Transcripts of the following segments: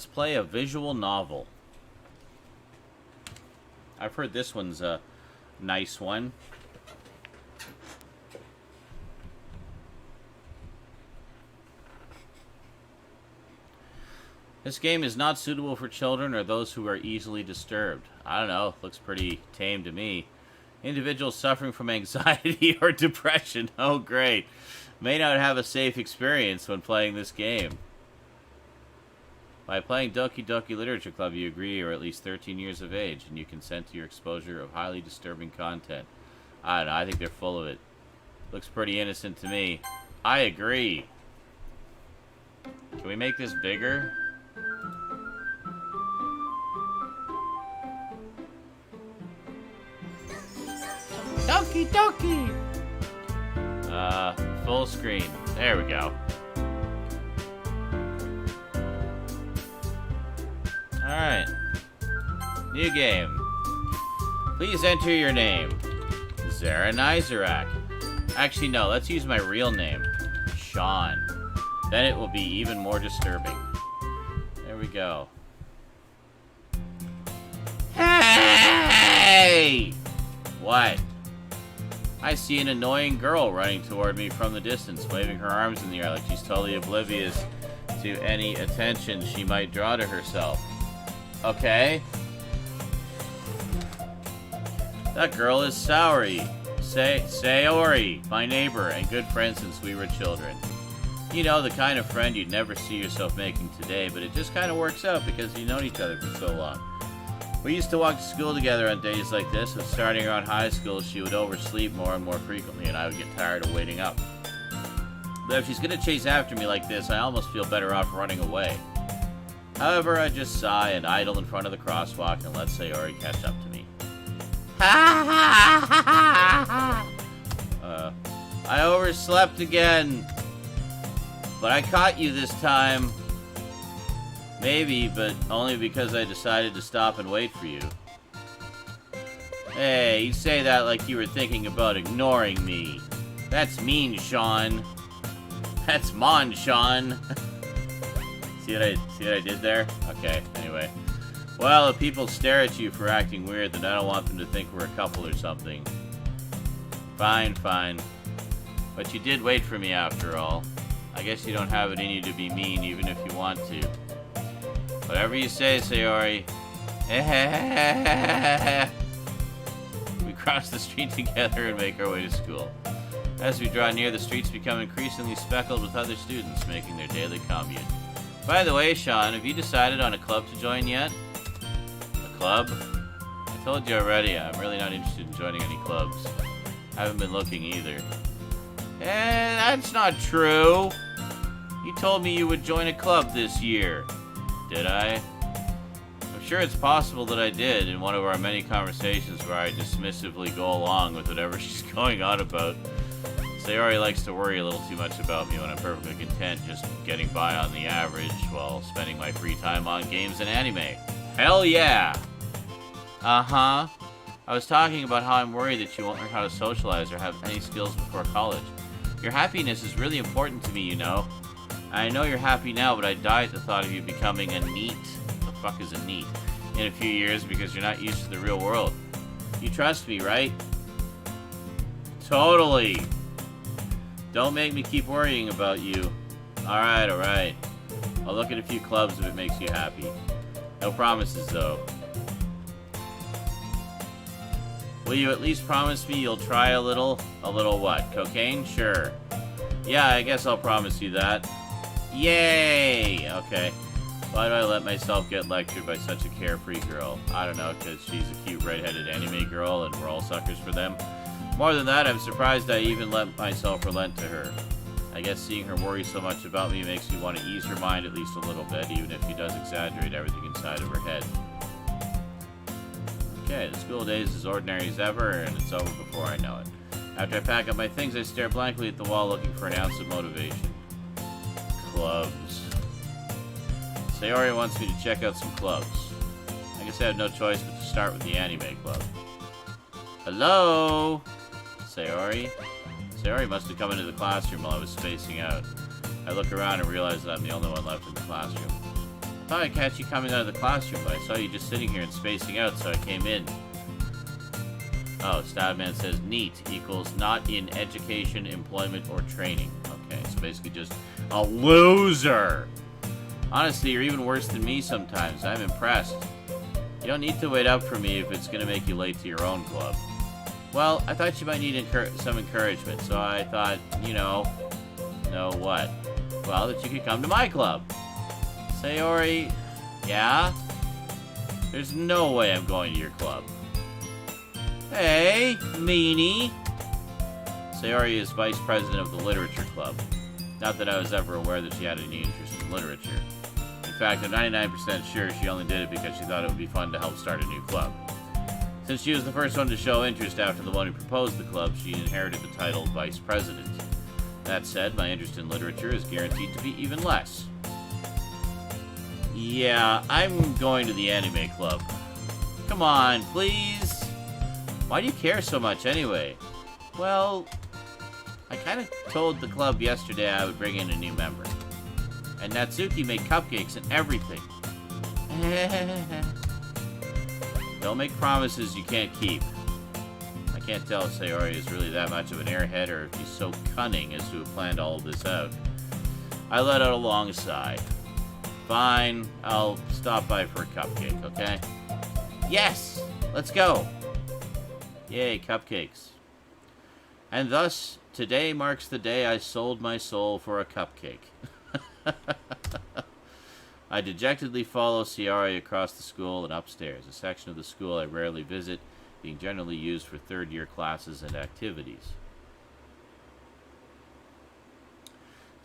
Let's play a visual novel. I've heard this one's a nice one. This game is not suitable for children or those who are easily disturbed. I don't know, looks pretty tame to me. Individuals suffering from anxiety or depression, oh great, may not have a safe experience when playing this game. By playing Doki Doki Literature Club, you agree you're at least 13 years of age, and you consent to your exposure of highly disturbing content. I don't know, I think they're full of it. Looks pretty innocent to me. I agree. Can we make this bigger? Doki Doki! Full screen. There we go. Alright. New game. Please enter your name. Zaranyzerak. Actually, no, let's use my real name. Sean. Then it will be even more disturbing. There we go. Hey! What? I see an annoying girl running toward me from the distance, waving her arms in the air like she's totally oblivious to any attention she might draw to herself. Okay. That girl is Saori. Saori, my neighbor and good friend since we were children. You know, the kind of friend you'd never see yourself making today, but it just kind of works out because you've known each other for so long. We used to walk to school together on days like this, and starting around high school, she would oversleep more and more frequently, and I would get tired of waiting up. But if she's gonna chase after me like this, I almost feel better off running away. However, I just sigh and idle in front of the crosswalk and let Saori catch up to me. I overslept again. But I caught you this time. Maybe, but only because I decided to stop and wait for you. Hey, you say that like you were thinking about ignoring me. That's mean, Sean. That's mon, Sean. See what I did there? Okay, anyway. Well, if people stare at you for acting weird, then I don't want them to think we're a couple or something. Fine, fine. But you did wait for me after all. I guess you don't have it in you to be mean even if you want to. Whatever you say, Saori. We cross the street together and make our way to school. As we draw near, the streets become increasingly speckled with other students making their daily commute. By the way, Sean, have you decided on a club to join yet? A club? I told you already, I'm really not interested in joining any clubs. I haven't been looking either. That's not true. You told me you would join a club this year. Did I? I'm sure it's possible that I did in one of our many conversations where I dismissively go along with whatever she's going on about. Saori likes to worry a little too much about me when I'm perfectly content just getting by on the average while spending my free time on games and anime. Hell yeah! Uh-huh. I was talking about how I'm worried that you won't learn how to socialize or have any skills before college. Your happiness is really important to me, you know. I know you're happy now, but I die at the thought of you becoming a NEET. What the fuck is a NEET? In a few years because you're not used to the real world. You trust me, right? Totally. Don't make me keep worrying about you. Alright, alright. I'll look at a few clubs if it makes you happy. No promises, though. Will you at least promise me you'll try a little? A little what? Cocaine? Sure. Yeah, I guess I'll promise you that. Yay! Okay. Why do I let myself get lectured by such a carefree girl? I don't know, because she's a cute redheaded anime girl and we're all suckers for them. More than that, I'm surprised I even let myself relent to her. I guess seeing her worry so much about me makes me want to ease her mind at least a little bit, even if she does exaggerate everything inside of her head. Okay, the school day is as ordinary as ever, and it's over before I know it. After I pack up my things, I stare blankly at the wall looking for an ounce of motivation. Clubs. Saori wants me to check out some clubs. I guess I have no choice but to start with the anime club. Hello? Saori? Saori must have come into the classroom while I was spacing out. I look around and realize that I'm the only one left in the classroom. thought I'd catch you coming out of the classroom, but I saw you just sitting here and spacing out, so I came in. Oh, Stabman says NEET equals not in education, employment, or training. Okay, so basically just a loser. Honestly, you're even worse than me sometimes. I'm impressed. You don't need to wait up for me if it's going to make you late to your own club. Well, I thought you might need some encouragement, so I thought, you know what? Well, that you could come to my club. Sayori, yeah? There's no way I'm going to your club. Hey, meanie. Sayori is vice president of the Literature Club. Not that I was ever aware that she had any interest in literature. In fact, I'm 99% sure she only did it because she thought it would be fun to help start a new club. Since she was the first one to show interest after the one who proposed the club, she inherited the title Vice President. That said, my interest in literature is guaranteed to be even less. Yeah, I'm going to the anime club. Come on, please. Why do you care so much anyway? Well, I kind of told the club yesterday I would bring in a new member. And Natsuki made cupcakes and everything. Don't make promises you can't keep. I can't tell if Sayori is really that much of an airhead or if she's so cunning as to have planned all of this out. I let out a long sigh. Fine, I'll stop by for a cupcake, okay? Yes! Let's go! Yay, cupcakes. And thus, today marks the day I sold my soul for a cupcake. I dejectedly follow Sayori across the school and upstairs, a section of the school I rarely visit, being generally used for third-year classes and activities.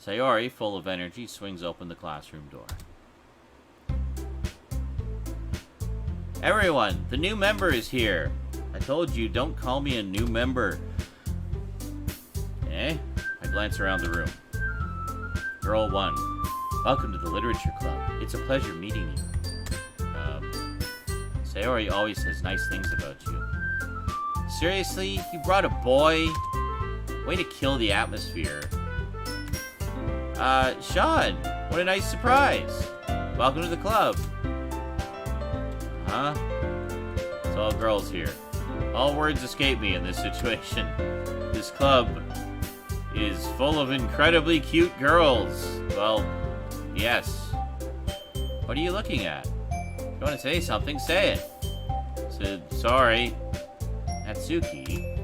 Sayori, full of energy, swings open the classroom door. Everyone, the new member is here. I told you, don't call me a new member. I glance around the room. Girl 1. Welcome to the Literature Club. It's a pleasure meeting you. Sayori always says nice things about you. Seriously? You brought a boy? Way to kill the atmosphere. Sean, what a nice surprise. Welcome to the club. Huh? It's all girls here. All words escape me in this situation. This club is full of incredibly cute girls. Well, yes. What are you looking at? If you want to say something, say it. Sorry. Natsuki?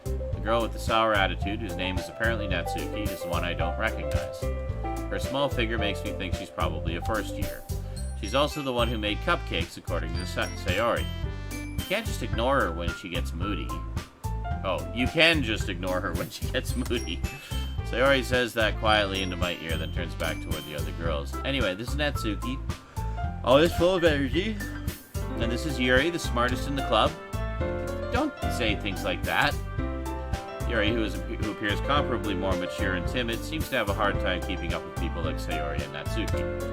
The girl with the sour attitude, whose name is apparently Natsuki, is the one I don't recognize. Her small figure makes me think she's probably a first year. She's also the one who made cupcakes, according to Sayori. You can't just ignore her when she gets moody. Oh, you can just ignore her when she gets moody. Sayori says that quietly into my ear, then turns back toward the other girls. Anyway, this is Natsuki. Always full of energy. And this is Yuri, the smartest in the club. Don't say things like that. Yuri, who appears comparably more mature and timid, seems to have a hard time keeping up with people like Sayori and Natsuki.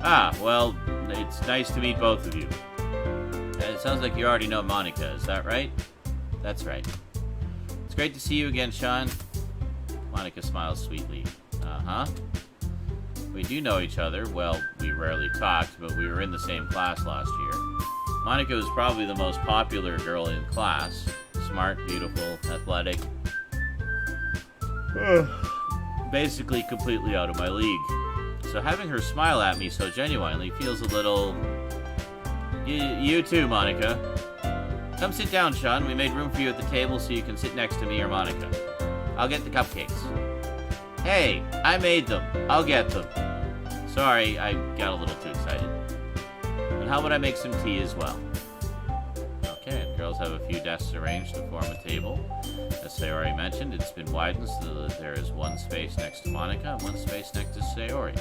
Ah, well, it's nice to meet both of you. And it sounds like you already know Monika, is that right? That's right. It's great to see you again, Sean. Monika smiles sweetly. Uh-huh. We do know each other. Well, we rarely talked, but we were in the same class last year. Monika was probably the most popular girl in class. Smart, beautiful, athletic. Basically completely out of my league. So having her smile at me so genuinely feels a little... You too, Monika. Come sit down, Sean. We made room for you at the table so you can sit next to me or Monika. I'll get the cupcakes. Hey, I made them. I'll get them. Sorry, I got a little too excited. And how about I make some tea as well? Okay, and girls have a few desks arranged to form a table. As Sayori mentioned, it's been widened so that there is one space next to Monika and one space next to Sayori.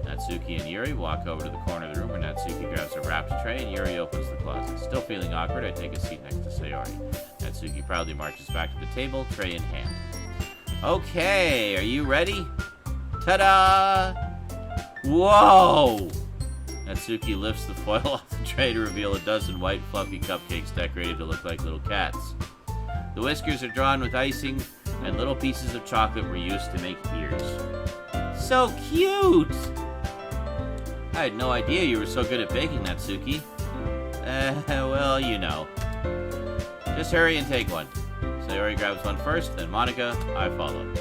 Natsuki and Yuri walk over to the corner of the room where Natsuki grabs a wrapped tray and Yuri opens the closet. Still feeling awkward, I take a seat next to Sayori. Natsuki proudly marches back to the table, tray in hand. Okay, are you ready? Ta-da! Whoa! Natsuki lifts the foil off the tray to reveal a dozen white, fluffy cupcakes decorated to look like little cats. The whiskers are drawn with icing, and little pieces of chocolate were used to make ears. So cute! I had no idea you were so good at baking, Natsuki. Well, you know. Just hurry and take one. Sayori grabs one first, then Monica, I follow.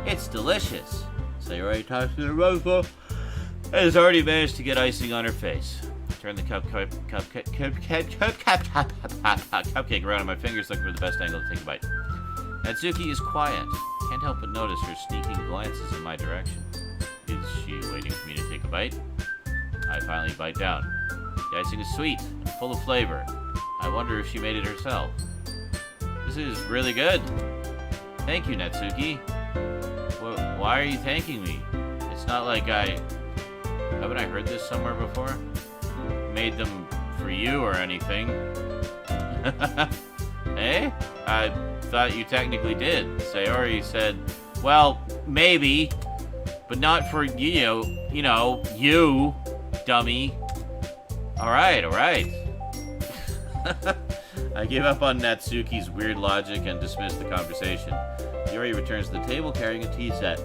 It's delicious. Sayori tosses the rosebud and has already managed to get icing on her face. I turn the cupcake around on my fingers, looking for the best angle to take a bite. Natsuki is quiet. Can't help but notice her sneaking glances in my direction. Is she waiting for me to take a bite? I finally bite down. The icing is sweet and full of flavor. I wonder if she made it herself. This is really good. Thank you, Natsuki. Why are you thanking me? It's not like haven't I heard this somewhere before? Made them for you or anything. Eh? I thought you technically did. Sayori said, well, maybe, but not for, you, dummy. Alright. I give up on Natsuki's weird logic and dismiss the conversation. Yuri returns to the table carrying a tea set.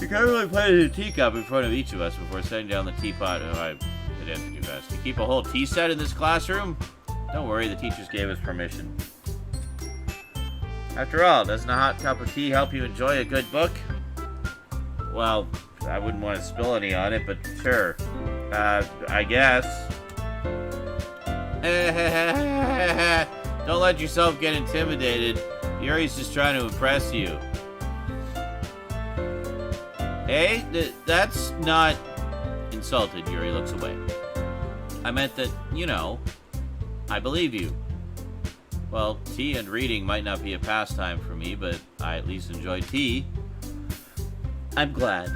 He carefully places a teacup in front of each of us before setting down the teapot. Oh, I did answer too fast. You keep a whole tea set in this classroom? Don't worry, the teachers gave us permission. After all, doesn't a hot cup of tea help you enjoy a good book? Well, I wouldn't want to spill any on it, but sure. I guess. Don't let yourself get intimidated. Yuri's just trying to impress you. Hey, that's not... Insulted, Yuri looks away. I meant that, I believe you. Well, tea and reading might not be a pastime for me, but I at least enjoy tea. I'm glad.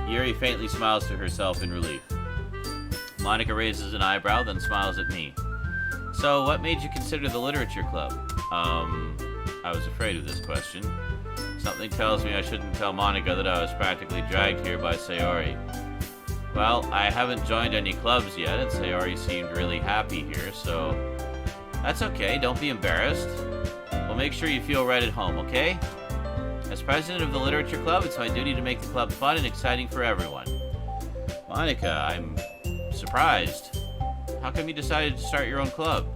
Yuri faintly smiles to herself in relief. Monica raises an eyebrow, then smiles at me. So, what made you consider the literature club? I was afraid of this question. Something tells me I shouldn't tell Monica that I was practically dragged here by Sayori. Well, I haven't joined any clubs yet, and Sayori seemed really happy here, so... That's okay, don't be embarrassed. We'll make sure you feel right at home, okay? As president of the literature club, it's my duty to make the club fun and exciting for everyone. Monica, I'm surprised. How come you decided to start your own club?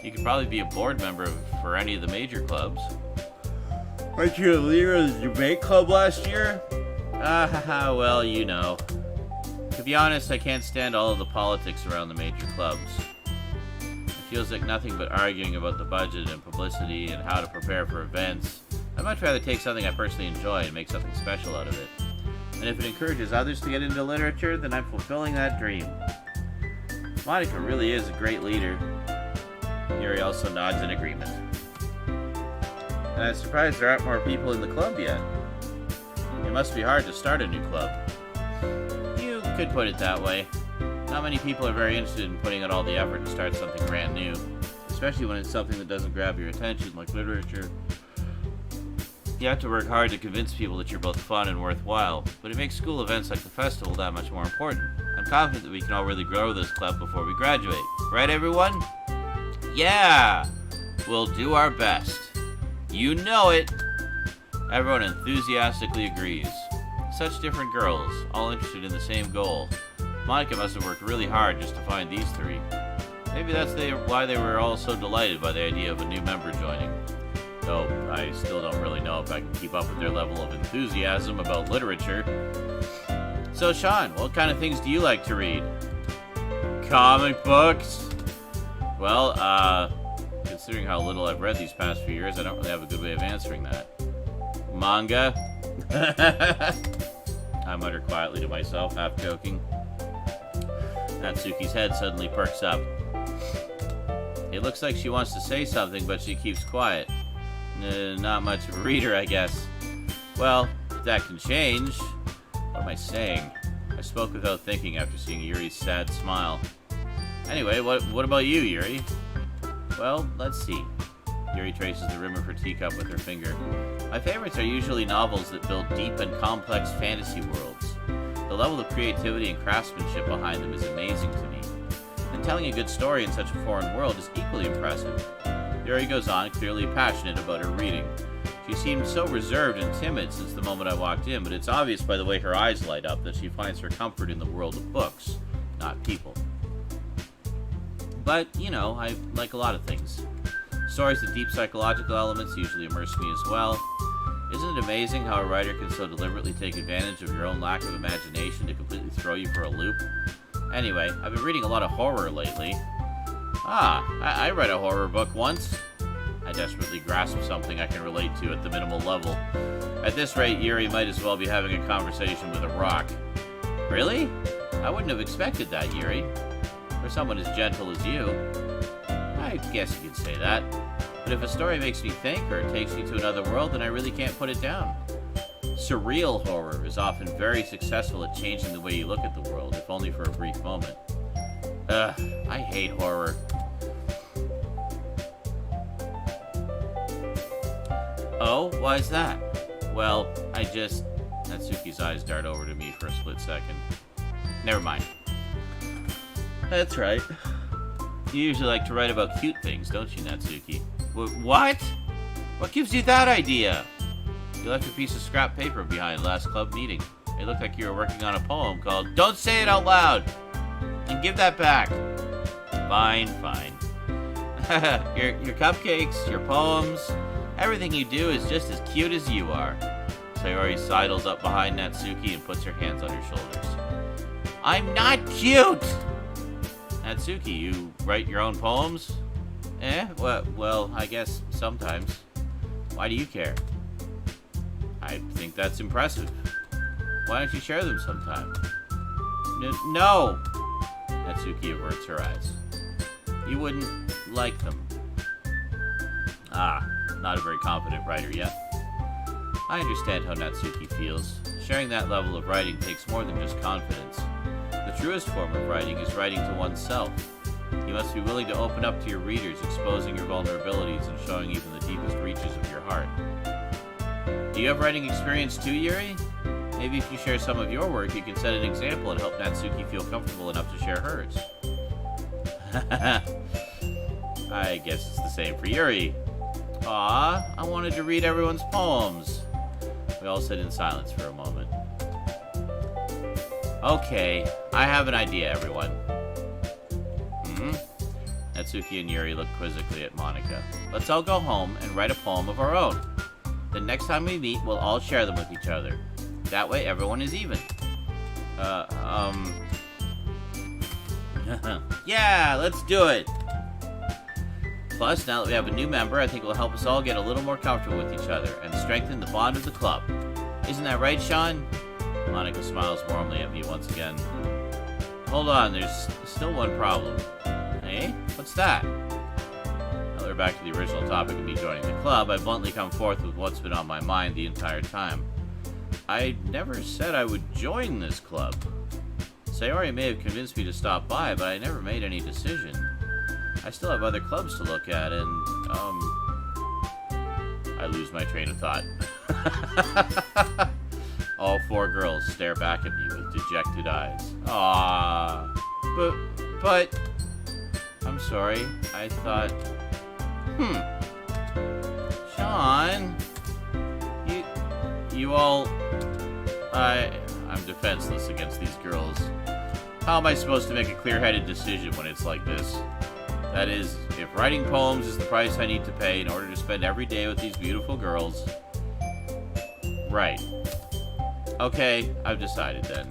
You could probably be a board member for any of the major clubs. Weren't you a leader of the debate club last year? Well, To be honest, I can't stand all of the politics around the major clubs. It feels like nothing but arguing about the budget and publicity and how to prepare for events. I'd much rather take something I personally enjoy and make something special out of it. And if it encourages others to get into literature, then I'm fulfilling that dream. Monica really is a great leader. Yuri also nods in agreement. And I'm surprised there aren't more people in the club yet. It must be hard to start a new club. You could put it that way. Not many people are very interested in putting out all the effort to start something brand new, especially when it's something that doesn't grab your attention, like literature. You have to work hard to convince people that you're both fun and worthwhile, but it makes school events like the festival that much more important. I'm confident that we can all really grow this club before we graduate. Right, everyone? Yeah! We'll do our best. You know it! Everyone enthusiastically agrees. Such different girls, all interested in the same goal. Monica must have worked really hard just to find these three. Maybe that's why they were all so delighted by the idea of a new member joining. Though I still don't really know if I can keep up with their level of enthusiasm about literature. So Sean, what kind of things do you like to read? Comic books? Well, considering how little I've read these past few years, I don't really have a good way of answering that. Manga? I mutter quietly to myself, half joking. Natsuki's head suddenly perks up. It looks like she wants to say something, but she keeps quiet. Not much of a reader, I guess. Well, that can change. What am I saying? I spoke without thinking after seeing Yuri's sad smile. Anyway, what about you, Yuri? Well, let's see. Yuri traces the rim of her teacup with her finger. My favorites are usually novels that build deep and complex fantasy worlds. The level of creativity and craftsmanship behind them is amazing to me. And telling a good story in such a foreign world is equally impressive. Yuri goes on, clearly passionate about her reading. She seemed so reserved and timid since the moment I walked in, but it's obvious by the way her eyes light up that she finds her comfort in the world of books, not people. But, you know, I like a lot of things. Stories with deep psychological elements usually immerse me as well. Isn't it amazing how a writer can so deliberately take advantage of your own lack of imagination to completely throw you for a loop? Anyway, I've been reading a lot of horror lately. I read a horror book once. I desperately grasped something I can relate to at the minimal level. At this rate, Yuri might as well be having a conversation with a rock. Really? I wouldn't have expected that, Yuri. For someone as gentle as you. I guess you could say that. But if a story makes me think or takes me to another world, then I really can't put it down. Surreal horror is often very successful at changing the way you look at the world, if only for a brief moment. I hate horror. Oh, why is that? Well, Natsuki's eyes dart over to me for a split second. Never mind. That's right. You usually like to write about cute things, don't you, Natsuki? What? What gives you that idea? You left a piece of scrap paper behind last club meeting. It looked like you were working on a poem called Don't Say It Out Loud! And give that back. Fine. your cupcakes, your poems, everything you do is just as cute as you are. Sayori sidles up behind Natsuki and puts her hands on her shoulders. I'm not cute! Natsuki, you write your own poems? Well, I guess sometimes. Why do you care? I think that's impressive. Why don't you share them sometime? No! Natsuki averts her eyes. You wouldn't like them. Not a very confident writer yet. I understand how Natsuki feels. Sharing that level of writing takes more than just confidence. The truest form of writing is writing to oneself. You must be willing to open up to your readers, exposing your vulnerabilities and showing even the deepest reaches of your heart. Do you have writing experience too, Yuri? Maybe if you share some of your work, you can set an example and help Natsuki feel comfortable enough to share hers. I guess it's the same for Yuri. I wanted to read everyone's poems. We all sit in silence for a moment. Okay, I have an idea, everyone. Natsuki and Yuri look quizzically at Monika. Let's all go home and write a poem of our own. The next time we meet, we'll all share them with each other. That way, everyone is even. Yeah, let's do it! Plus, now that we have a new member, I think it will help us all get a little more comfortable with each other and strengthen the bond of the club. Isn't that right, Sean? Monika smiles warmly at me once again. Hold on, there's still one problem. Eh? What's that? Now that we're back to the original topic of me joining the club, I bluntly come forth with what's been on my mind the entire time. I never said I would join this club. Sayori may have convinced me to stop by, but I never made any decision. I still have other clubs to look at, and, I lose my train of thought. All four girls stare back at me with dejected eyes. But... I'm sorry, I thought... Sean... You all... I'm defenseless against these girls. How am I supposed to make a clear-headed decision when it's like this? That is, if writing poems is the price I need to pay in order to spend every day with these beautiful girls... Right. Okay, I've decided then.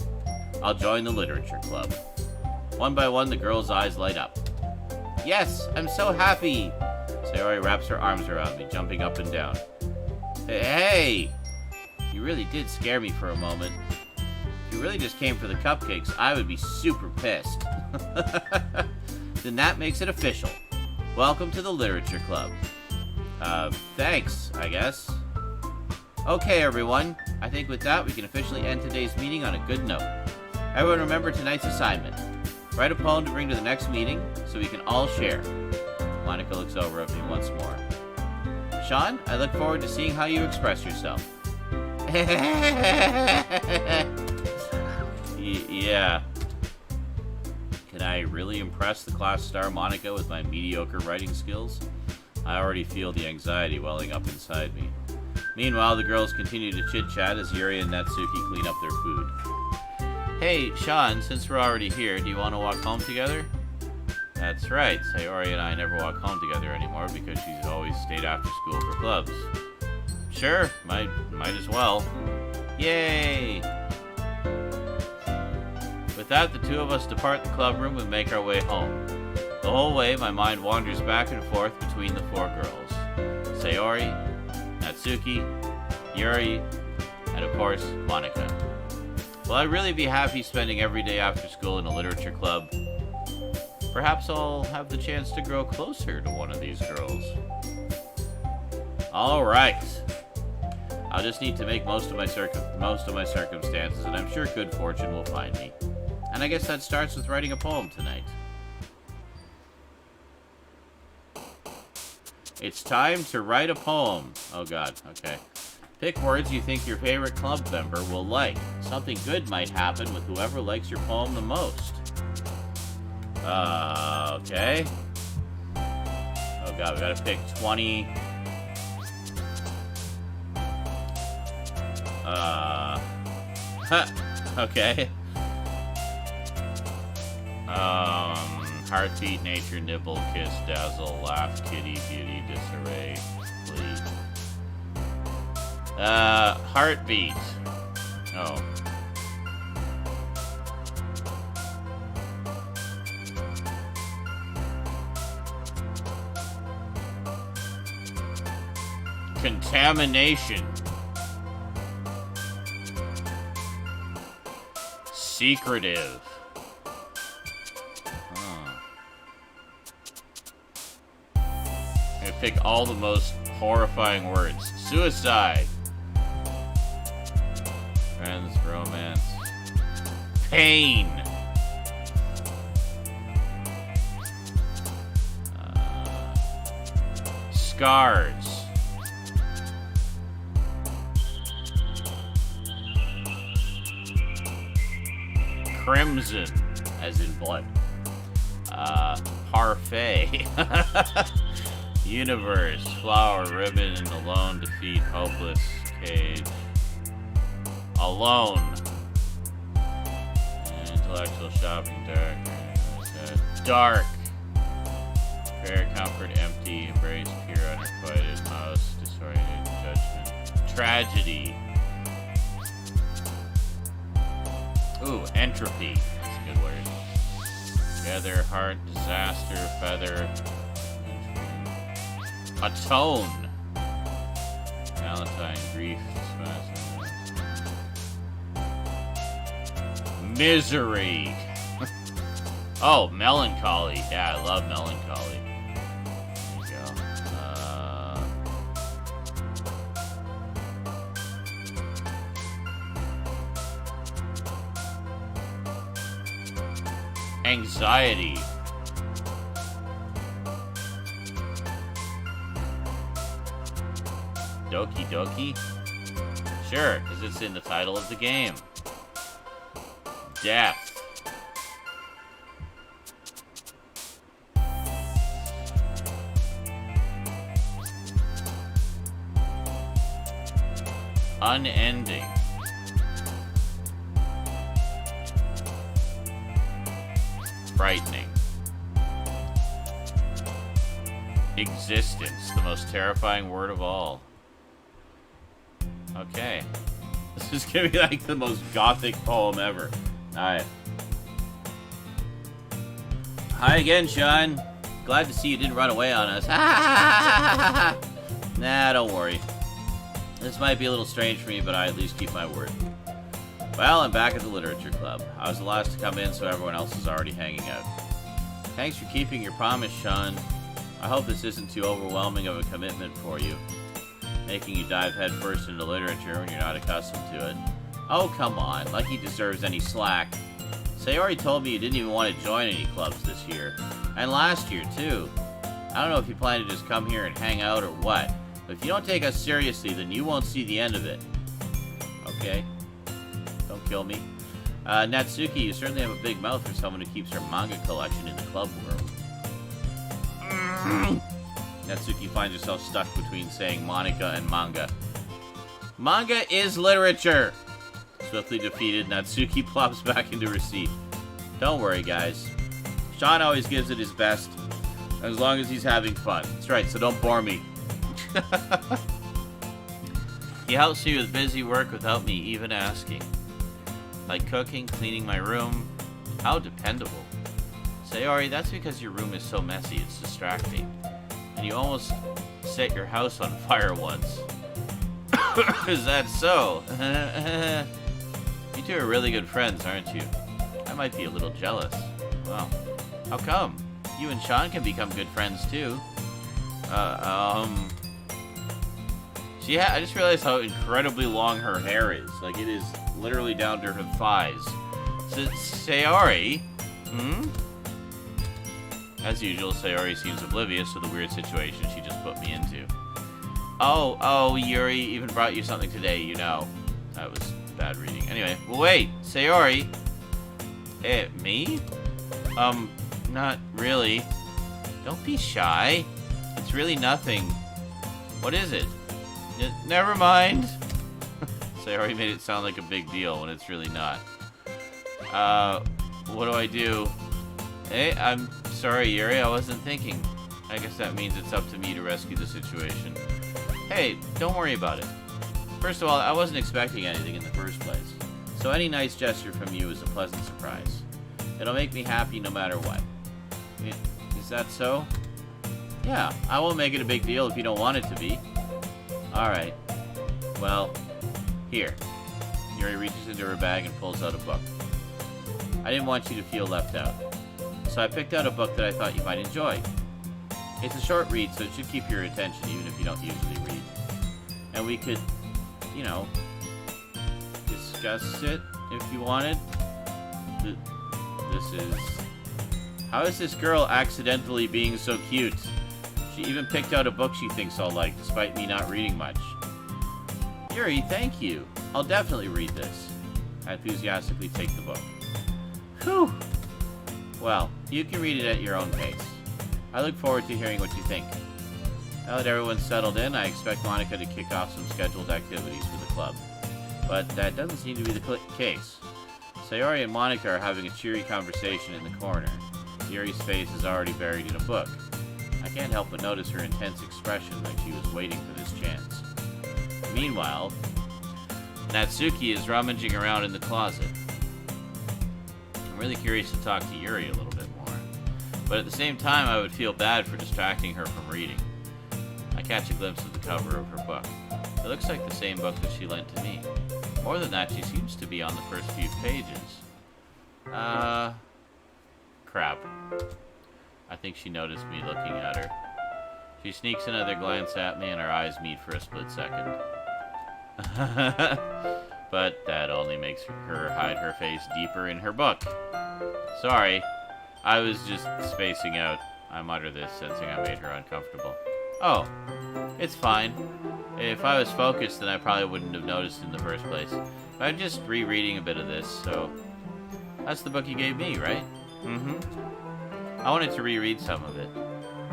I'll join the literature club. One by one, the girls' eyes light up. Yes, I'm so happy! Sayori wraps her arms around me, jumping up and down. Hey! You really did scare me for a moment. If you really just came for the cupcakes, I would be super pissed. Then that makes it official. Welcome to the literature club. Thanks, I guess. Okay, everyone. I think with that, we can officially end today's meeting on a good note. Everyone remember tonight's assignment. Write a poem to bring to the next meeting, so we can all share. Monika looks over at me once more. Sean, I look forward to seeing how you express yourself. Yeah. Can I really impress the class star Monika with my mediocre writing skills? I already feel the anxiety welling up inside me. Meanwhile, the girls continue to chit-chat as Yuri and Natsuki clean up their food. Hey, Sean, since we're already here, do you want to walk home together? That's right, Sayori and I never walk home together anymore because she's always stayed after school for clubs. Sure, might as well. Yay! With that, the two of us depart the club room and make our way home. The whole way, my mind wanders back and forth between the four girls. Sayori, Natsuki, Yuri, and of course, Monika. Will I really be happy spending every day after school in a literature club? Perhaps I'll have the chance to grow closer to one of these girls. Alright. I'll just need to make most of my circumstances, and I'm sure good fortune will find me. And I guess that starts with writing a poem tonight. It's time to write a poem. Oh god, okay. Pick words you think your favorite club member will like. Something good might happen with whoever likes your poem the most. Okay. Oh god, we gotta pick 20. Okay. Heartbeat, nature, nibble, kiss, dazzle, laugh, kitty, beauty, disarray, flee. Heartbeat. Oh. Contamination. Secretive. I'm gonna pick all the most horrifying words. Suicide. Friends, romance. Pain. Scars. Crimson, as in blood. Parfait. Universe, flower, ribbon, alone, defeat, hopeless, cage. Alone. Intellectual shopping, dark. Dark. Prayer, comfort, empty, embrace, pure, unrequited, mouse, disoriented, judgment. Tragedy. Ooh, entropy. That's a good word. Together, heart, disaster, feather. Atone. Valentine, grief, misery. Oh, melancholy. Yeah, I love melancholy. There you go. Anxiety. Doki Doki? Sure, because it's in the title of the game. Death. Unending. Frightening. Existence, the most terrifying word of all. Okay. This is gonna be like the most gothic poem ever. Alright. Hi again, Sean. Glad to see you didn't run away on us. Nah, don't worry. This might be a little strange for me, but I at least keep my word. Well, I'm back at the Literature Club. I was the last to come in, so everyone else is already hanging out. Thanks for keeping your promise, Sean. I hope this isn't too overwhelming of a commitment for you, making you dive headfirst into literature when you're not accustomed to it. Oh, come on, like he deserves any slack. Sayori told me you didn't even want to join any clubs this year. And last year, too. I don't know if you plan to just come here and hang out or what, but if you don't take us seriously, then you won't see the end of it. Okay? Don't kill me. Natsuki, you certainly have a big mouth for someone who keeps her manga collection in the club room. Natsuki finds herself stuck between saying Monika and manga. Manga is literature! Swiftly defeated, Natsuki plops back into her seat. Don't worry, guys. Sean always gives it his best, as long as he's having fun. That's right, so don't bore me. He helps me with busy work without me even asking. Like cooking, cleaning my room. How dependable. Sayori, that's because your room is so messy, it's distracting. And you almost set your house on fire once. Is that so? You two are really good friends, aren't you? I might be a little jealous. Well, how come? You and Sean can become good friends, too. I just realized how incredibly long her hair is. Like, it is literally down to her thighs. Sayori? As usual, Sayori seems oblivious to the weird situation she just put me into. Oh, Yuri even brought you something today, you know. That was bad reading. Anyway, well, wait, Sayori? Me? Not really. Don't be shy. It's really nothing. What is it? Never mind. Sayori made it sound like a big deal when it's really not. What do I do? Hey, I'm sorry, Yuri, I wasn't thinking. I guess that means it's up to me to rescue the situation. Hey, don't worry about it. First of all, I wasn't expecting anything in the first place. So any nice gesture from you is a pleasant surprise. It'll make me happy no matter what. Is that so? Yeah, I won't make it a big deal if you don't want it to be. Alright. Well, here. Yuri reaches into her bag and pulls out a book. I didn't want you to feel left out. So I picked out a book that I thought you might enjoy. It's a short read, so it should keep your attention even if you don't usually read. And we could, you know, discuss it if you wanted. This is... How is this girl accidentally being so cute? She even picked out a book she thinks I'll like, despite me not reading much. Yuri, thank you. I'll definitely read this. I enthusiastically take the book. Whew. Well, you can read it at your own pace. I look forward to hearing what you think. Now that everyone's settled in, I expect Monica to kick off some scheduled activities for the club. But that doesn't seem to be the case. Sayori and Monica are having a cheery conversation in the corner. Yuri's face is already buried in a book. I can't help but notice her intense expression like she was waiting for this chance. Meanwhile, Natsuki is rummaging around in the closet. I'm really curious to talk to Yuri a little bit more. But at the same time, I would feel bad for distracting her from reading. I catch a glimpse of the cover of her book. It looks like the same book that she lent to me. More than that, she seems to be on the first few pages. Crap. I think she noticed me looking at her. She sneaks another glance at me and our eyes meet for a split second. But that only makes her hide her face deeper in her book. Sorry. I was just spacing out. I mutter this, sensing I made her uncomfortable. Oh, it's fine. If I was focused, then I probably wouldn't have noticed in the first place. But I'm just rereading a bit of this, so... That's the book you gave me, right? I wanted to reread some of it.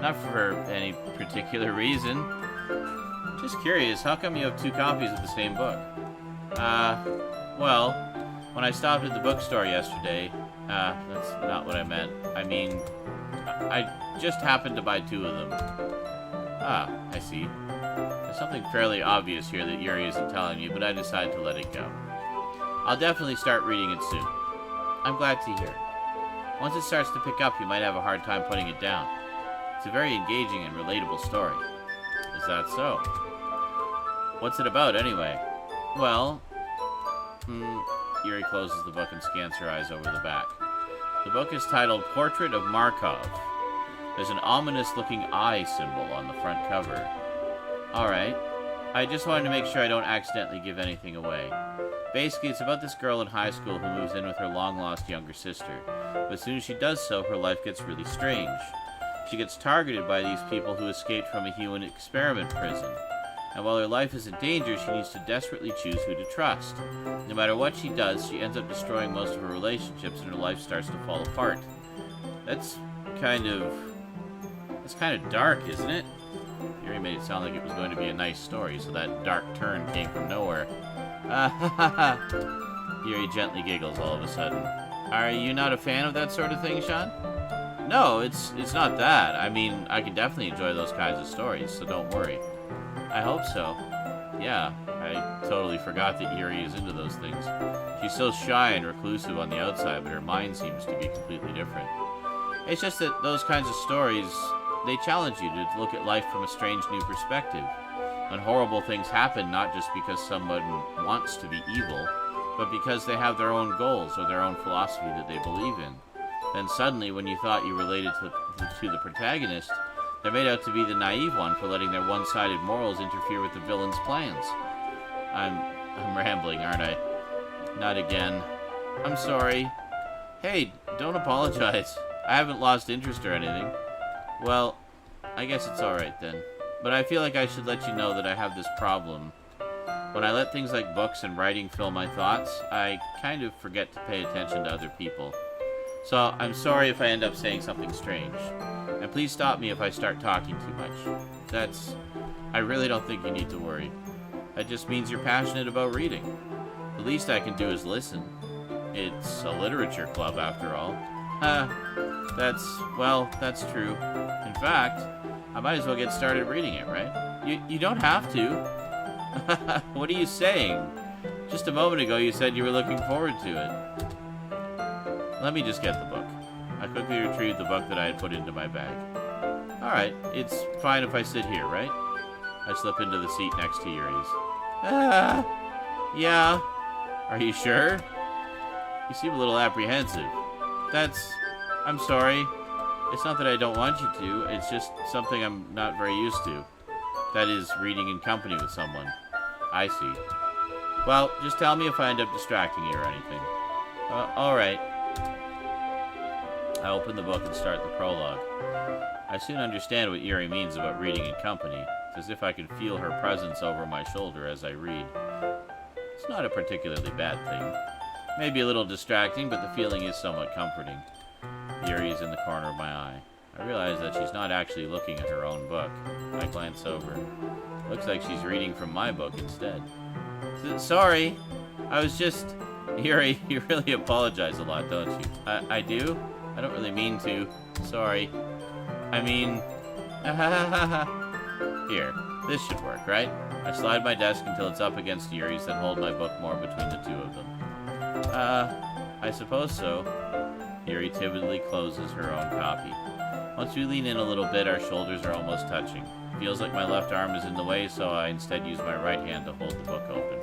Not for any particular reason. Just curious, how come you have two copies of the same book? Well, when I stopped at the bookstore yesterday... that's not what I meant. I mean, I just happened to buy two of them. Ah, I see. There's something fairly obvious here that Yuri isn't telling me, but I decided to let it go. I'll definitely start reading it soon. I'm glad to hear. Once it starts to pick up, you might have a hard time putting it down. It's a very engaging and relatable story. Is that so? What's it about, anyway? Well, Yuri closes the book and scans her eyes over the back. The book is titled Portrait of Markov. There's an ominous-looking eye symbol on the front cover. Alright. I just wanted to make sure I don't accidentally give anything away. Basically, it's about this girl in high school who moves in with her long-lost younger sister. But as soon as she does so, her life gets really strange. She gets targeted by these people who escaped from a human experiment prison. And while her life is in danger, she needs to desperately choose who to trust. No matter what she does, she ends up destroying most of her relationships and her life starts to fall apart. That's kind of dark, isn't it? Yuri made it sound like it was going to be a nice story, so that dark turn came from nowhere. Ha ha ha. Yuri gently giggles all of a sudden. Are you not a fan of that sort of thing, Sean? No, it's not that. I mean, I can definitely enjoy those kinds of stories, so don't worry. I hope so. Yeah, I totally forgot that Yuri is into those things. She's so shy and reclusive on the outside, but her mind seems to be completely different. It's just that those kinds of stories, they challenge you to look at life from a strange new perspective. When horrible things happen, not just because someone wants to be evil, but because they have their own goals or their own philosophy that they believe in. Then suddenly, when you thought you related to the protagonist, they're made out to be the naive one for letting their one-sided morals interfere with the villain's plans. I'm rambling, aren't I? Not again. I'm sorry. Hey, don't apologize. I haven't lost interest or anything. Well, I guess it's alright then. But I feel like I should let you know that I have this problem. When I let things like books and writing fill my thoughts, I kind of forget to pay attention to other people. So I'm sorry if I end up saying something strange. And please stop me if I start talking too much. I really don't think you need to worry. That just means you're passionate about reading. The least I can do is listen. It's a literature club, after all. That's true. In fact, I might as well get started reading it, right? You don't have to. What are you saying? Just a moment ago you said you were looking forward to it. Let me just get the book. I quickly retrieved the book that I had put into my bag. Alright, it's fine if I sit here, right? I slip into the seat next to Yuri's. Yeah. Are you sure? You seem a little apprehensive. I'm sorry. It's not that I don't want you to, it's just something I'm not very used to. That is, reading in company with someone. I see. Well, just tell me if I end up distracting you or anything. Alright. I open the book and start the prologue. I soon understand what Yuri means about reading in company. It's as if I can feel her presence over my shoulder as I read. It's not a particularly bad thing. Maybe a little distracting, but the feeling is somewhat comforting. Yuri is in the corner of my eye. I realize that she's not actually looking at her own book. I glance over. Looks like she's reading from my book instead. Sorry, I was just... Yuri, you really apologize a lot, don't you? I do? I don't really mean to. Sorry. I mean... Here, this should work, right? I slide my desk until it's up against Yuri's, then hold my book more between the two of them. I suppose so. Yuri timidly closes her own copy. Once we lean in a little bit, our shoulders are almost touching. It feels like my left arm is in the way, so I instead use my right hand to hold the book open.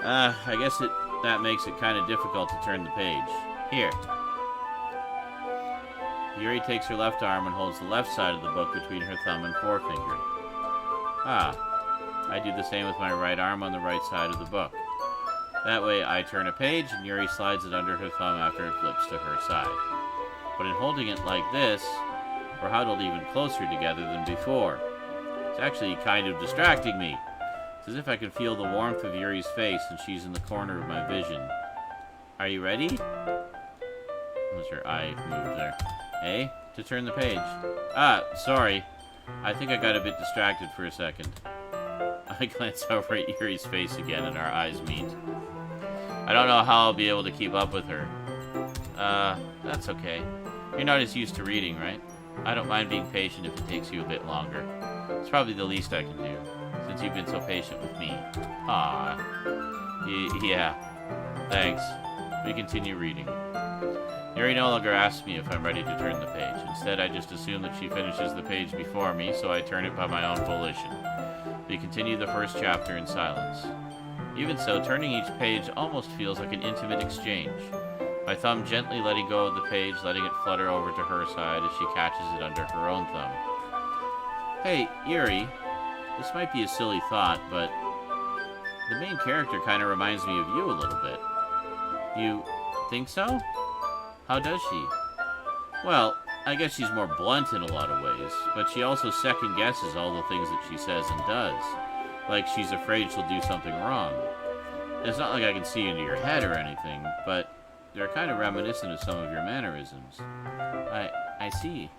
I guess that makes it kind of difficult to turn the page. Here. Yuri takes her left arm and holds the left side of the book between her thumb and forefinger. I do the same with my right arm on the right side of the book. That way, I turn a page, and Yuri slides it under her thumb after it flips to her side. But in holding it like this, we're huddled even closer together than before. It's actually kind of distracting me. It's as if I can feel the warmth of Yuri's face, and she's in the corner of my vision. Are you ready? Unless her eye moved there. Hey, to turn the page. Sorry. I think I got a bit distracted for a second. I glance over at Yuri's face again, and our eyes meet. I don't know how I'll be able to keep up with her. That's okay. You're not as used to reading, right? I don't mind being patient if it takes you a bit longer. It's probably the least I can do, since you've been so patient with me. Yeah. Thanks. We continue reading. Yuri no longer asks me if I'm ready to turn the page. Instead, I just assume that she finishes the page before me, so I turn it by my own volition. We continue the first chapter in silence. Even so, turning each page almost feels like an intimate exchange. My thumb gently letting go of the page, letting it flutter over to her side as she catches it under her own thumb. Hey, Yuri, this might be a silly thought, but the main character kind of reminds me of you a little bit. You think so? How does she? Well, I guess she's more blunt in a lot of ways, but she also second-guesses all the things that she says and does. Like she's afraid she'll do something wrong. It's not like I can see into your head or anything, but they're kind of reminiscent of some of your mannerisms. I see.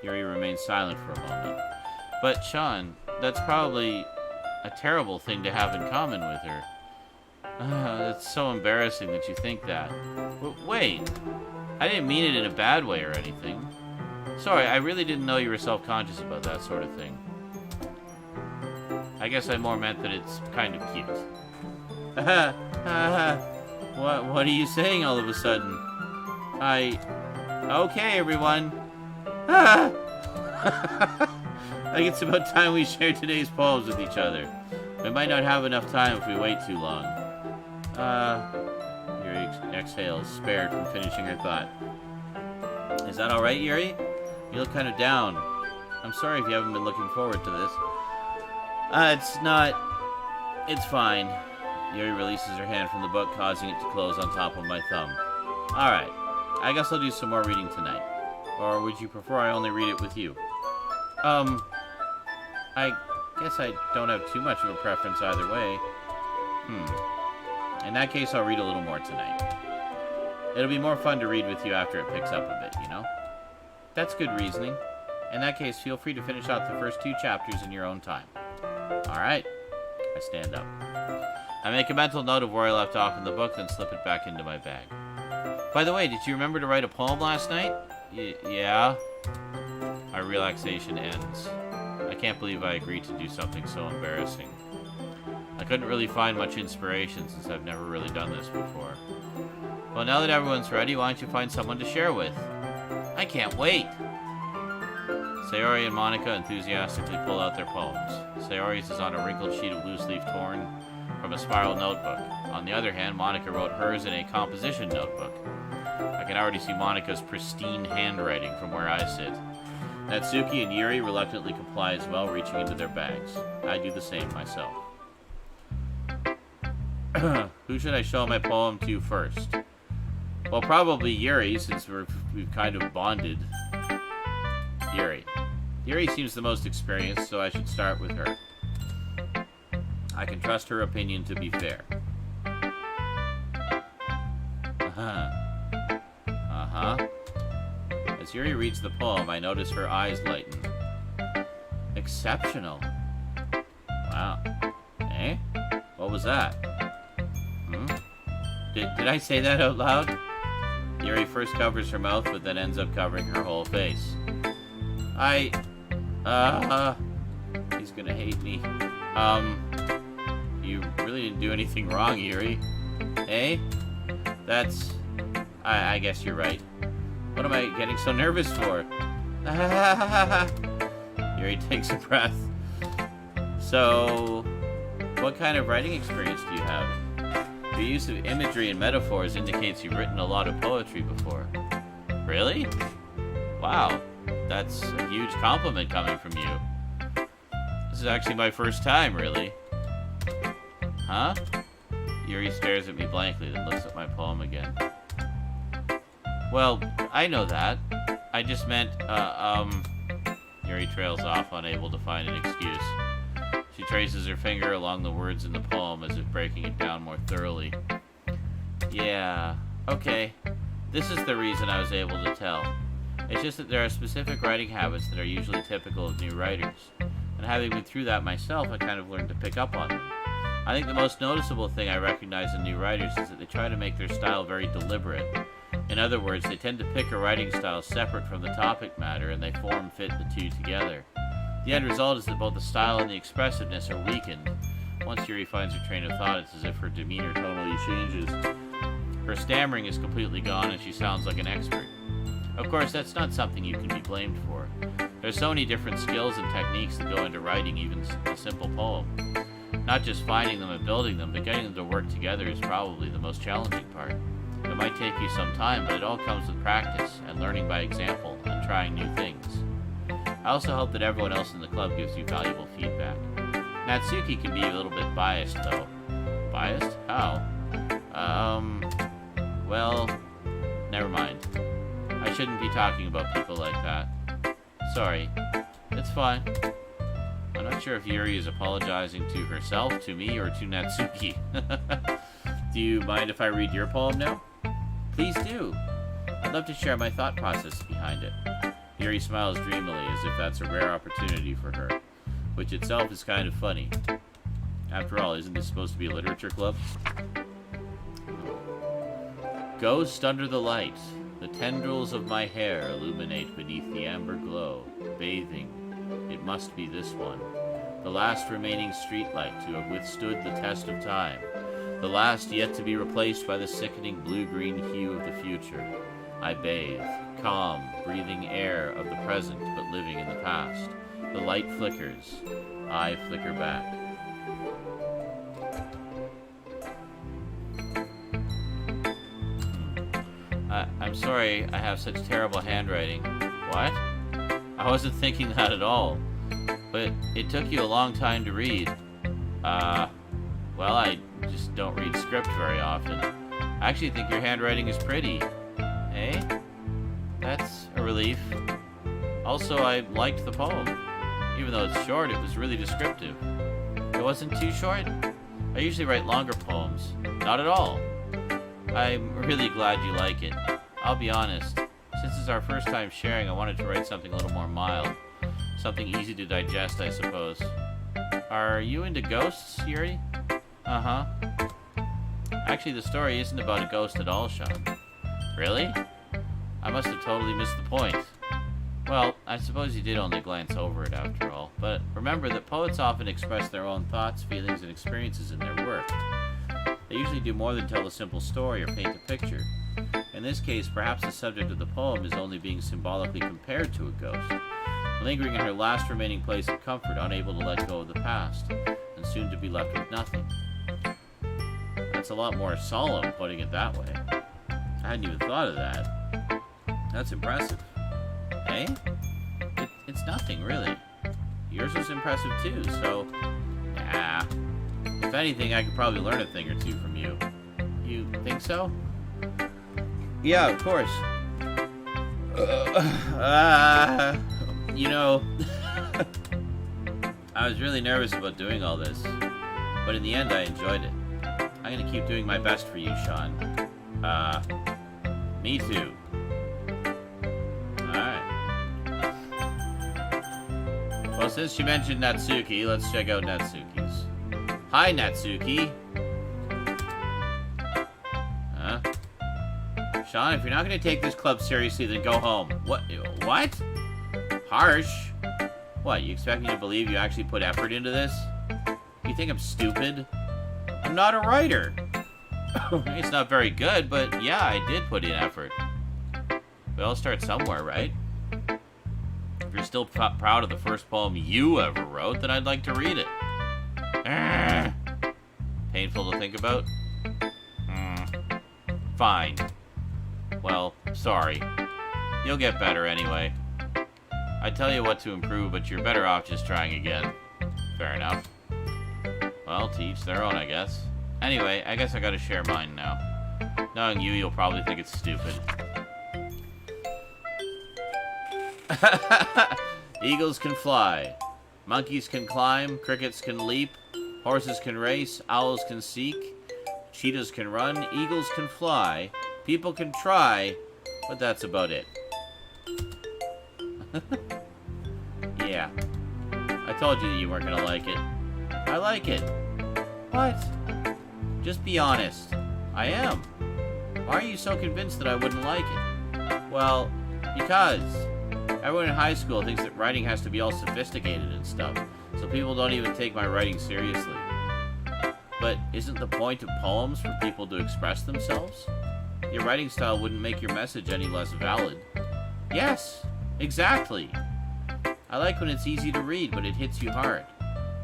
Yuri remained silent for a moment. But, Sean, that's probably a terrible thing to have in common with her. It's so embarrassing that you think that. Wait, I didn't mean it in a bad way or anything. Sorry, I really didn't know you were self-conscious about that sort of thing. I guess I more meant that it's kind of cute. What are you saying all of a sudden? Okay, everyone. I think it's about time we share today's poems with each other. We might not have enough time if we wait too long. Yuri exhales, spared from finishing her thought. Is that alright, Yuri? You look kind of down. I'm sorry if you haven't been looking forward to this. It's fine. Yuri releases her hand from the book, causing it to close on top of my thumb. Alright, I guess I'll do some more reading tonight. Or would you prefer I only read it with you? I guess I don't have too much of a preference either way. In that case, I'll read a little more tonight. It'll be more fun to read with you after it picks up a bit, you know? That's good reasoning. In that case, feel free to finish out the first 2 chapters in your own time. Alright. I stand up. I make a mental note of where I left off in the book, then slip it back into my bag. By the way, did you remember to write a poem last night? Yeah. My relaxation ends. I can't believe I agreed to do something so embarrassing. I couldn't really find much inspiration since I've never really done this before. Well, now that everyone's ready, why don't you find someone to share with? I can't wait! Sayori and Monica enthusiastically pull out their poems. Sayori's is on a wrinkled sheet of loose leaf torn from a spiral notebook. On the other hand, Monica wrote hers in a composition notebook. I can already see Monica's pristine handwriting from where I sit. Natsuki and Yuri reluctantly comply as well, reaching into their bags. I do the same myself. Who should I show my poem to first? Well, probably Yuri, since we've kind of bonded. Yuri. Yuri seems the most experienced, so I should start with her. I can trust her opinion to be fair. As Yuri reads the poem, I notice her eyes lighten. Exceptional. Wow. Eh? What was that? Did I say that out loud? Yuri first covers her mouth, but then ends up covering her whole face. He's gonna hate me. You really didn't do anything wrong, Yuri. Eh? I guess you're right. What am I getting so nervous for? Yuri takes a breath. So, what kind of writing experience do you have? Your use of imagery and metaphors indicates you've written a lot of poetry before. Really? Wow, that's a huge compliment coming from you. This is actually my first time, really. Huh? Yuri stares at me blankly, then looks at my poem again. Well, I know that. I just meant, Yuri trails off, unable to find an excuse. She traces her finger along the words in the poem as if breaking it down more thoroughly. Yeah, okay. This is the reason I was able to tell. It's just that there are specific writing habits that are usually typical of new writers. And having been through that myself, I kind of learned to pick up on them. I think the most noticeable thing I recognize in new writers is that they try to make their style very deliberate. In other words, they tend to pick a writing style separate from the topic matter, and they form-fit the two together. The end result is that both the style and the expressiveness are weakened. Once Yuri finds her train of thought, it's as if her demeanor totally changes. Her stammering is completely gone, and she sounds like an expert. Of course, that's not something you can be blamed for. There's so many different skills and techniques that go into writing even a simple poem. Not just finding them and building them, but getting them to work together is probably the most challenging part. It might take you some time, but it all comes with practice and learning by example and trying new things. I also hope that everyone else in the club gives you valuable feedback. Natsuki can be a little bit biased, though. Biased? How? Well, never mind. I shouldn't be talking about people like that. Sorry. It's fine. I'm not sure if Yuri is apologizing to herself, to me, or to Natsuki. Do you mind if I read your poem now? Please do. I'd love to share my thought process behind it. Yuri smiles dreamily as if that's a rare opportunity for her, which itself is kind of funny. After all, isn't this supposed to be a literature club? Ghost under the light. The tendrils of my hair illuminate beneath the amber glow. Bathing. It must be this one. The last remaining streetlight to have withstood the test of time. The last yet to be replaced by the sickening blue-green hue of the future. I bathe, calm, breathing air of the present but living in the past. The light flickers. I flicker back. I'm sorry I have such terrible handwriting. What? I wasn't thinking that at all. But it took you a long time to read. Well, I just don't read script very often. I actually think your handwriting is pretty. Eh? That's a relief. Also, I liked the poem. Even though it's short, it was really descriptive. It wasn't too short? I usually write longer poems. Not at all. I'm really glad you like it. I'll be honest. Since it's our first time sharing, I wanted to write something a little more mild. Something easy to digest, I suppose. Are you into ghosts, Yuri? Uh-huh. Actually, the story isn't about a ghost at all, Sean. Really? I must have totally missed the point. Well, I suppose you did only glance over it after all. But remember that poets often express their own thoughts, feelings, and experiences in their work. They usually do more than tell a simple story or paint a picture. In this case, perhaps the subject of the poem is only being symbolically compared to a ghost, lingering in her last remaining place of comfort, unable to let go of the past, and soon to be left with nothing. That's a lot more solemn, putting it that way. I hadn't even thought of that. That's impressive. Eh? It's nothing, really. Yours was impressive too, so... Nah. If anything, I could probably learn a thing or two from you. You think so? Yeah, of course. You know, I was really nervous about doing all this, but in the end I enjoyed it. I'm gonna keep doing my best for you, Sean. Me too. Alright. Well, since you mentioned Natsuki, let's check out Natsuki's. Hi, Natsuki. Huh? Sean, if you're not gonna take this club seriously, then go home. What? Harsh? What, you expect me to believe you actually put effort into this? You think I'm stupid? I'm not a writer. It's not very good, but yeah, I did put in effort. We all start somewhere, right? If you're still proud of the first poem you ever wrote, then I'd like to read it. Painful to think about? Fine. Well, sorry. You'll get better anyway. I'd tell you what to improve, but you're better off just trying again. Fair enough. Well, to each their own, I guess. Anyway, I guess I gotta share mine now. Knowing you, you'll probably think it's stupid. Eagles can fly. Monkeys can climb. Crickets can leap. Horses can race. Owls can seek. Cheetahs can run. Eagles can fly. People can try. But that's about it. Yeah. I told you that you weren't gonna like it. I like it. What? Just be honest. I am. Why are you so convinced that I wouldn't like it? Well, because everyone in high school thinks that writing has to be all sophisticated and stuff, so people don't even take my writing seriously. But isn't the point of poems for people to express themselves? Your writing style wouldn't make your message any less valid. Yes, exactly. I like when it's easy to read, but it hits you hard.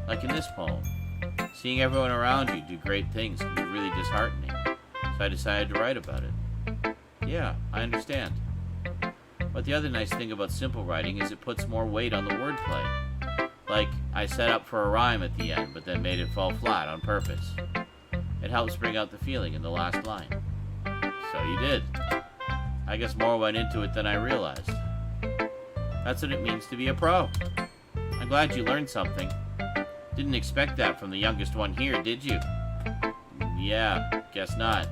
Like in this poem. Seeing everyone around you do great things can be really disheartening. So I decided to write about it. Yeah, I understand. But the other nice thing about simple writing is it puts more weight on the wordplay. Like, I set up for a rhyme at the end, but then made it fall flat on purpose. It helps bring out the feeling in the last line. So you did. I guess more went into it than I realized. That's what it means to be a pro. I'm glad you learned something. Didn't expect that from the youngest one here, did you? Yeah, guess not.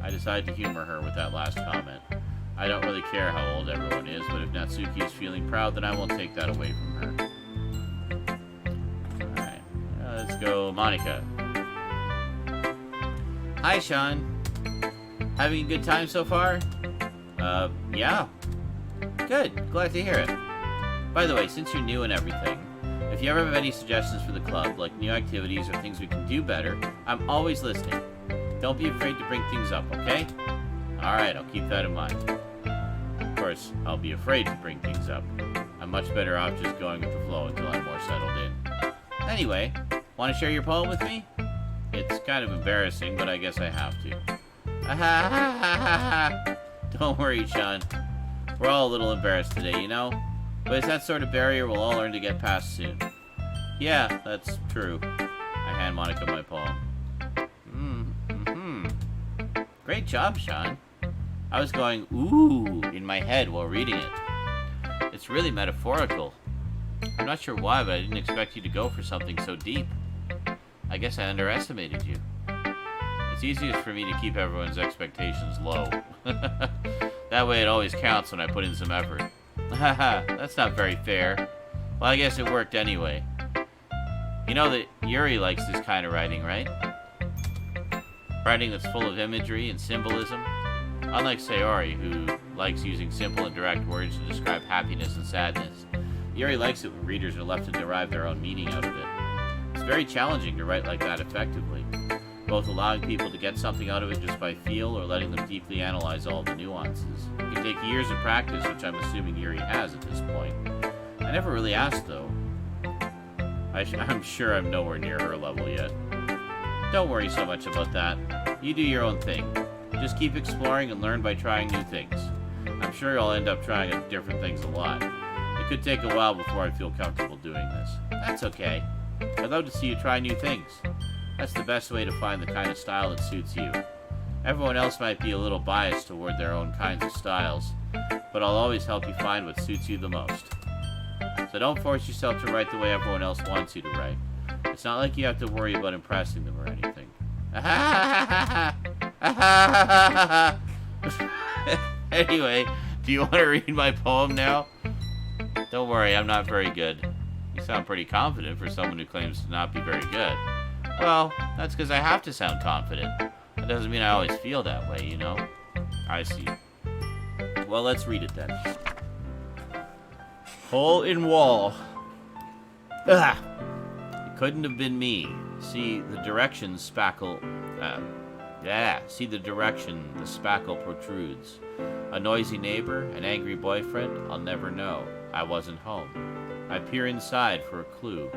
I decided to humor her with that last comment. I don't really care how old everyone is, but if Natsuki is feeling proud, then I won't take that away from her. Alright, let's go Monica. Hi, Sean. Having a good time so far? Yeah. Good. Glad to hear it. By the way, since you're new and everything, if you ever have any suggestions for the club, like new activities or things we can do better, I'm always listening. Don't be afraid to bring things up, okay? Alright, I'll keep that in mind. Of course, I'll be afraid to bring things up. I'm much better off just going with the flow until I'm more settled in. Anyway, want to share your poem with me? It's kind of embarrassing, but I guess I have to. Don't worry, Sean. We're all a little embarrassed today, you know? But it's that sort of barrier we'll all learn to get past soon. Yeah, that's true. I hand Monica my poem. Great job, Sean. I was going, ooh, in my head while reading it. It's really metaphorical. I'm not sure why, but I didn't expect you to go for something so deep. I guess I underestimated you. It's easiest for me to keep everyone's expectations low. That way it always counts when I put in some effort. Haha, that's not very fair. Well, I guess it worked anyway. You know that Yuri likes this kind of writing, right? Writing that's full of imagery and symbolism. Unlike Sayori, who likes using simple and direct words to describe happiness and sadness, Yuri likes it when readers are left to derive their own meaning out of it. It's very challenging to write like that effectively, both allowing people to get something out of it just by feel or letting them deeply analyze all the nuances. It can take years of practice, which I'm assuming Yuri has at this point. I never really asked, though. I'm sure I'm nowhere near her level yet. Don't worry so much about that. You do your own thing. Just keep exploring and learn by trying new things. I'm sure you'll end up trying different things a lot. It could take a while before I feel comfortable doing this. That's okay. I'd love to see you try new things. That's the best way to find the kind of style that suits you. Everyone else might be a little biased toward their own kinds of styles, but I'll always help you find what suits you the most. So don't force yourself to write the way everyone else wants you to write. It's not like you have to worry about impressing them or anything. Anyway, do you want to read my poem now? Don't worry, I'm not very good. You sound pretty confident for someone who claims to not be very good. Well, that's because I have to sound confident. That doesn't mean I always feel that way, you know? I see. Well, let's read it then. Hole in wall. Ugh. It couldn't have been me. See the direction spackle... see the direction the spackle protrudes. A noisy neighbor, an angry boyfriend, I'll never know. I wasn't home. I peer inside for a clue.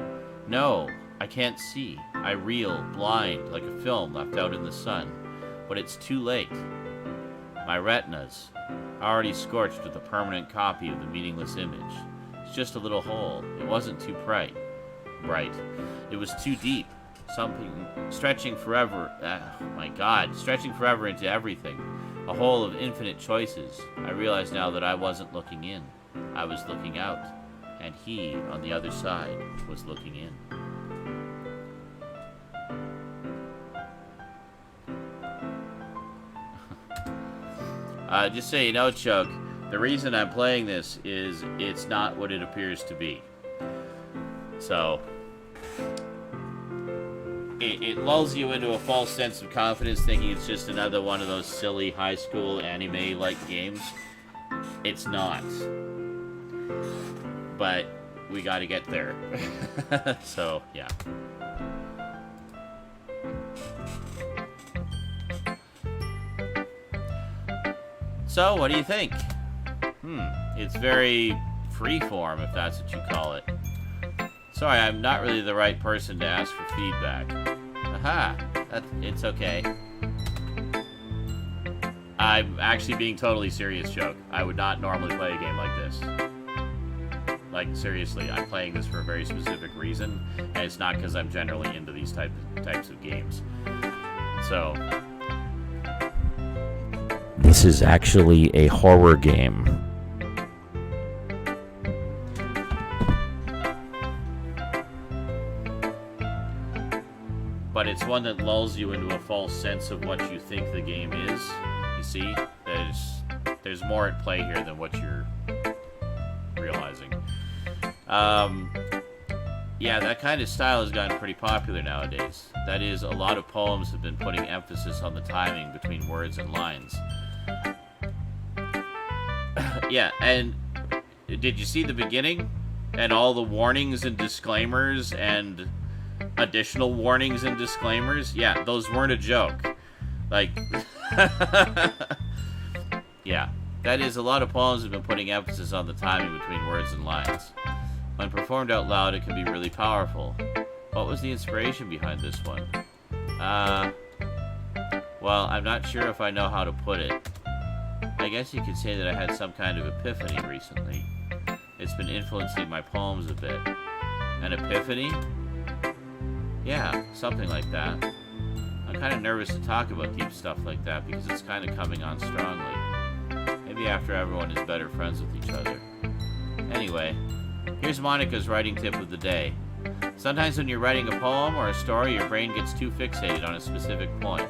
No, I can't see. I reel, blind, like a film left out in the sun. But it's too late. My retinas, already scorched with a permanent copy of the meaningless image. It's just a little hole. It wasn't too bright. It was too deep. Something stretching forever. Oh my God, stretching forever into everything. A hole of infinite choices. I realize now that I wasn't looking in. I was looking out. And he, on the other side, was looking in. Just so you know, Chuck, the reason I'm playing this is it's not what it appears to be. So, it lulls you into a false sense of confidence thinking it's just another one of those silly high school anime-like games. It's not. But we gotta get there. So, yeah. So, what do you think? It's very freeform, if that's what you call it. Sorry, I'm not really the right person to ask for feedback. It's okay. I'm actually being totally serious, Joke. I would not normally play a game like this. Like, seriously, I'm playing this for a very specific reason, and it's not because I'm generally into these types of games. So... This is actually a horror game. But it's one that lulls you into a false sense of what you think the game is. You see? there's more at play here than what you're realizing. Yeah, that kind of style has gotten pretty popular nowadays. That is, a lot of poems have been putting emphasis on the timing between words and lines. Yeah, and did you see the beginning? And all the warnings and disclaimers and additional warnings and disclaimers? Yeah, those weren't a joke. Like, yeah, that is, a lot of poems have been putting emphasis on the timing between words and lines. When performed out loud, it can be really powerful. What was the inspiration behind this one? Well, I'm not sure if I know how to put it. I guess you could say that I had some kind of epiphany recently. It's been influencing my poems a bit. An epiphany? Yeah, something like that. I'm kind of nervous to talk about deep stuff like that because it's kind of coming on strongly. Maybe after everyone is better friends with each other. Anyway, here's Monica's writing tip of the day. Sometimes when you're writing a poem or a story, your brain gets too fixated on a specific point.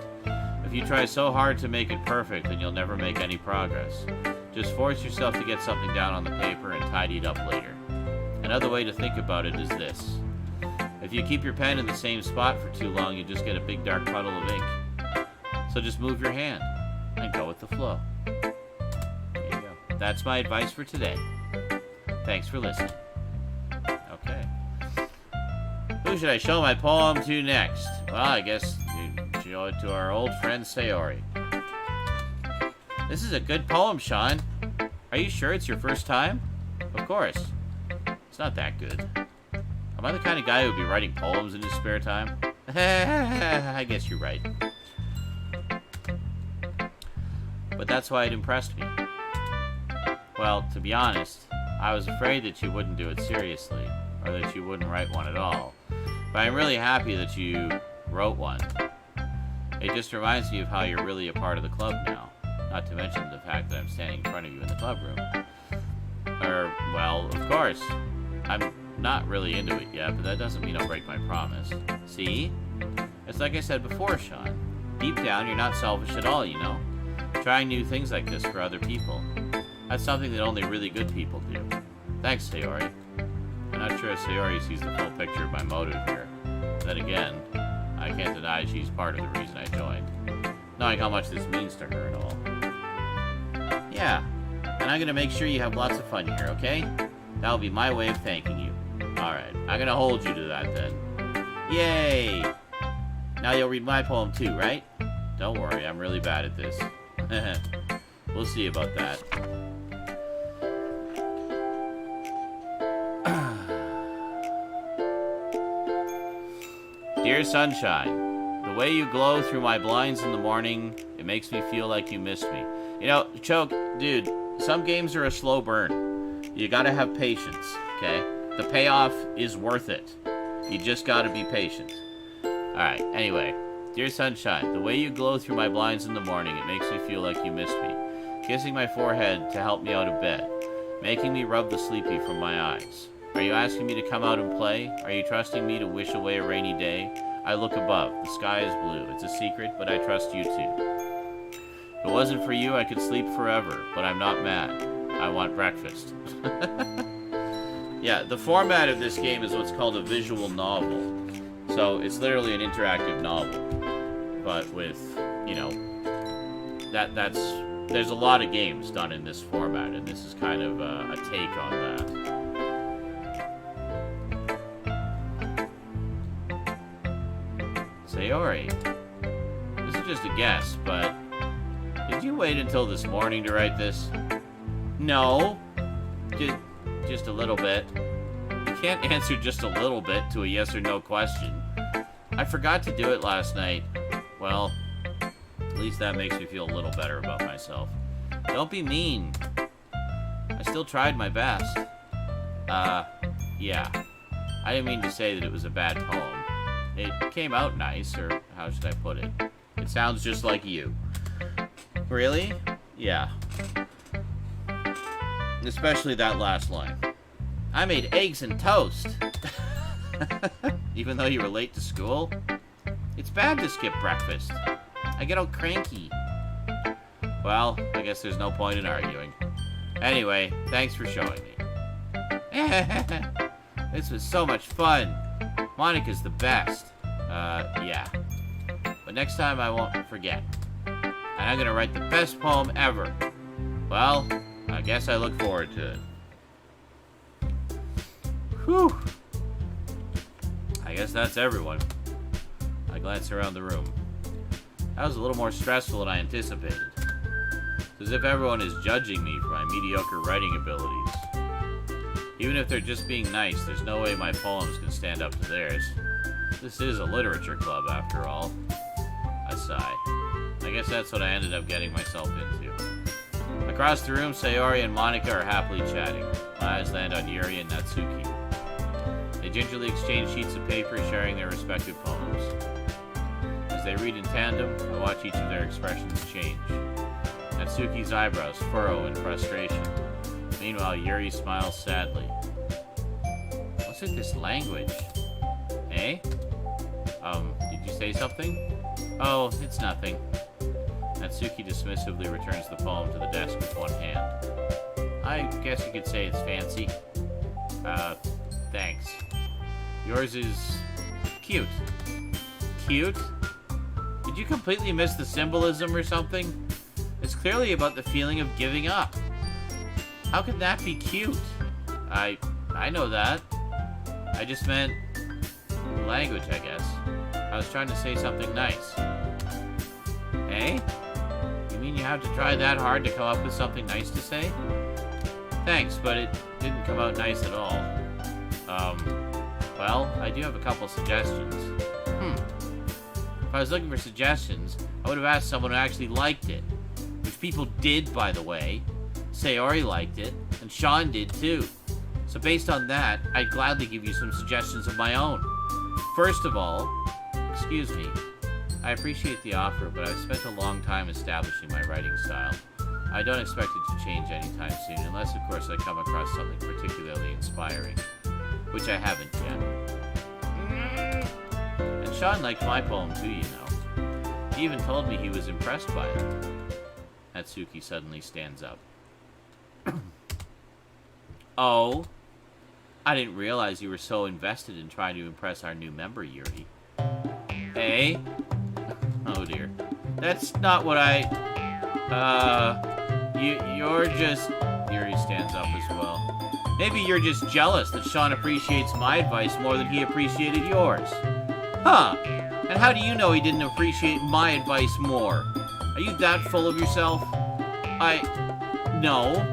If you try so hard to make it perfect, then you'll never make any progress. Just force yourself to get something down on the paper and tidy it up later. Another way to think about it is this. If you keep your pen in the same spot for too long, you just get a big dark puddle of ink. So just move your hand and go with the flow. There you go. That's my advice for today. Thanks for listening. Okay. Who should I show my poem to next? Well, I guess you show it to our old friend Sayori. This is a good poem, Sean. Are you sure it's your first time? Of course. It's not that good. Am I the kind of guy who would be writing poems in his spare time? I guess you're right. But that's why it impressed me. Well, to be honest, I was afraid that you wouldn't do it seriously, or that you wouldn't write one at all. But I'm really happy that you wrote one. It just reminds me of how you're really a part of the club now. Not to mention the fact that I'm standing in front of you in the club room. Well, of course. I'm not really into it yet, but that doesn't mean I'll break my promise. See? It's like I said before, Sean. Deep down, you're not selfish at all, you know? Trying new things like this for other people. That's something that only really good people do. Thanks, Sayori. I'm not sure if Sayori sees the full picture of my motive here. Then again, I can't deny she's part of the reason I joined. Knowing how much this means to her and all. Yeah, and I'm gonna make sure you have lots of fun here, okay? That'll be my way of thanking you. Alright, I'm gonna hold you to that then. Yay! Now you'll read my poem too, right? Don't worry, I'm really bad at this. We'll see about that. Dear Sunshine, the way you glow through my blinds in the morning, it makes me feel like you missed me. You know, Choke, dude, some games are a slow burn. You gotta have patience, okay? The payoff is worth it. You just gotta be patient. Alright, anyway. Dear Sunshine, the way you glow through my blinds in the morning, it makes me feel like you missed me. Kissing my forehead to help me out of bed. Making me rub the sleepy from my eyes. Are you asking me to come out and play? Are you trusting me to wish away a rainy day? I look above. The sky is blue. It's a secret, but I trust you too. If it wasn't for you, I could sleep forever, but I'm not mad. I want breakfast. Yeah, the format of this game is what's called a visual novel. So it's literally an interactive novel. But with, you know, there's a lot of games done in this format, and this is kind of a take on that. Sayori, this is just a guess, but did you wait until this morning to write this? No, just a little bit. You can't answer just a little bit to a yes or no question. I forgot to do it last night. Well, at least that makes me feel a little better about myself. Don't be mean. I still tried my best. Yeah. I didn't mean to say that it was a bad poem. It came out nice, or how should I put it? It sounds just like you. Really? Yeah. Especially that last line. I made eggs and toast. Even though you were late to school? It's bad to skip breakfast. I get all cranky. Well, I guess there's no point in arguing. Anyway, thanks for showing me. This was so much fun. Monika's the best. Yeah. But next time I won't forget. And I'm gonna write the best poem ever. Well, I guess I look forward to it. Whew. I guess that's everyone. I glanced around the room. That was a little more stressful than I anticipated. It's as if everyone is judging me for my mediocre writing abilities. Even if they're just being nice, there's no way my poems can stand up to theirs. This is a literature club, after all. I sigh. I guess that's what I ended up getting myself into. Across the room, Sayori and Monika are happily chatting. My eyes land on Yuri and Natsuki. They gingerly exchange sheets of paper, sharing their respective poems. As they read in tandem, I watch each of their expressions change. Natsuki's eyebrows furrow in frustration. Meanwhile, Yuri smiles sadly. What's with this language? Eh? Did you say something? Oh, it's nothing. Natsuki dismissively returns the poem to the desk with one hand. I guess you could say it's fancy. Thanks. Yours is cute. Cute? Did you completely miss the symbolism or something? It's clearly about the feeling of giving up. How could that be cute? I know that. I just meant language, I guess. I was trying to say something nice. Eh? You mean you have to try that hard to come up with something nice to say? Thanks, but it didn't come out nice at all. Well, I do have a couple suggestions. If I was looking for suggestions, I would have asked someone who actually liked it. Which people did, by the way. Sayori liked it, and Sean did too. So based on that, I'd gladly give you some suggestions of my own. First of all, excuse me, I appreciate the offer, but I've spent a long time establishing my writing style. I don't expect it to change anytime soon, unless of course I come across something particularly inspiring. Which I haven't yet. And Sean liked my poem too, you know. He even told me he was impressed by it. Natsuki suddenly stands up. Oh, I didn't realize you were so invested in trying to impress our new member, Yuri. Eh? Oh dear. That's not what you're just... Yuri stands up as well. Maybe you're just jealous that Sean appreciates my advice more than he appreciated yours. Huh. And how do you know he didn't appreciate my advice more? Are you that full of yourself? No.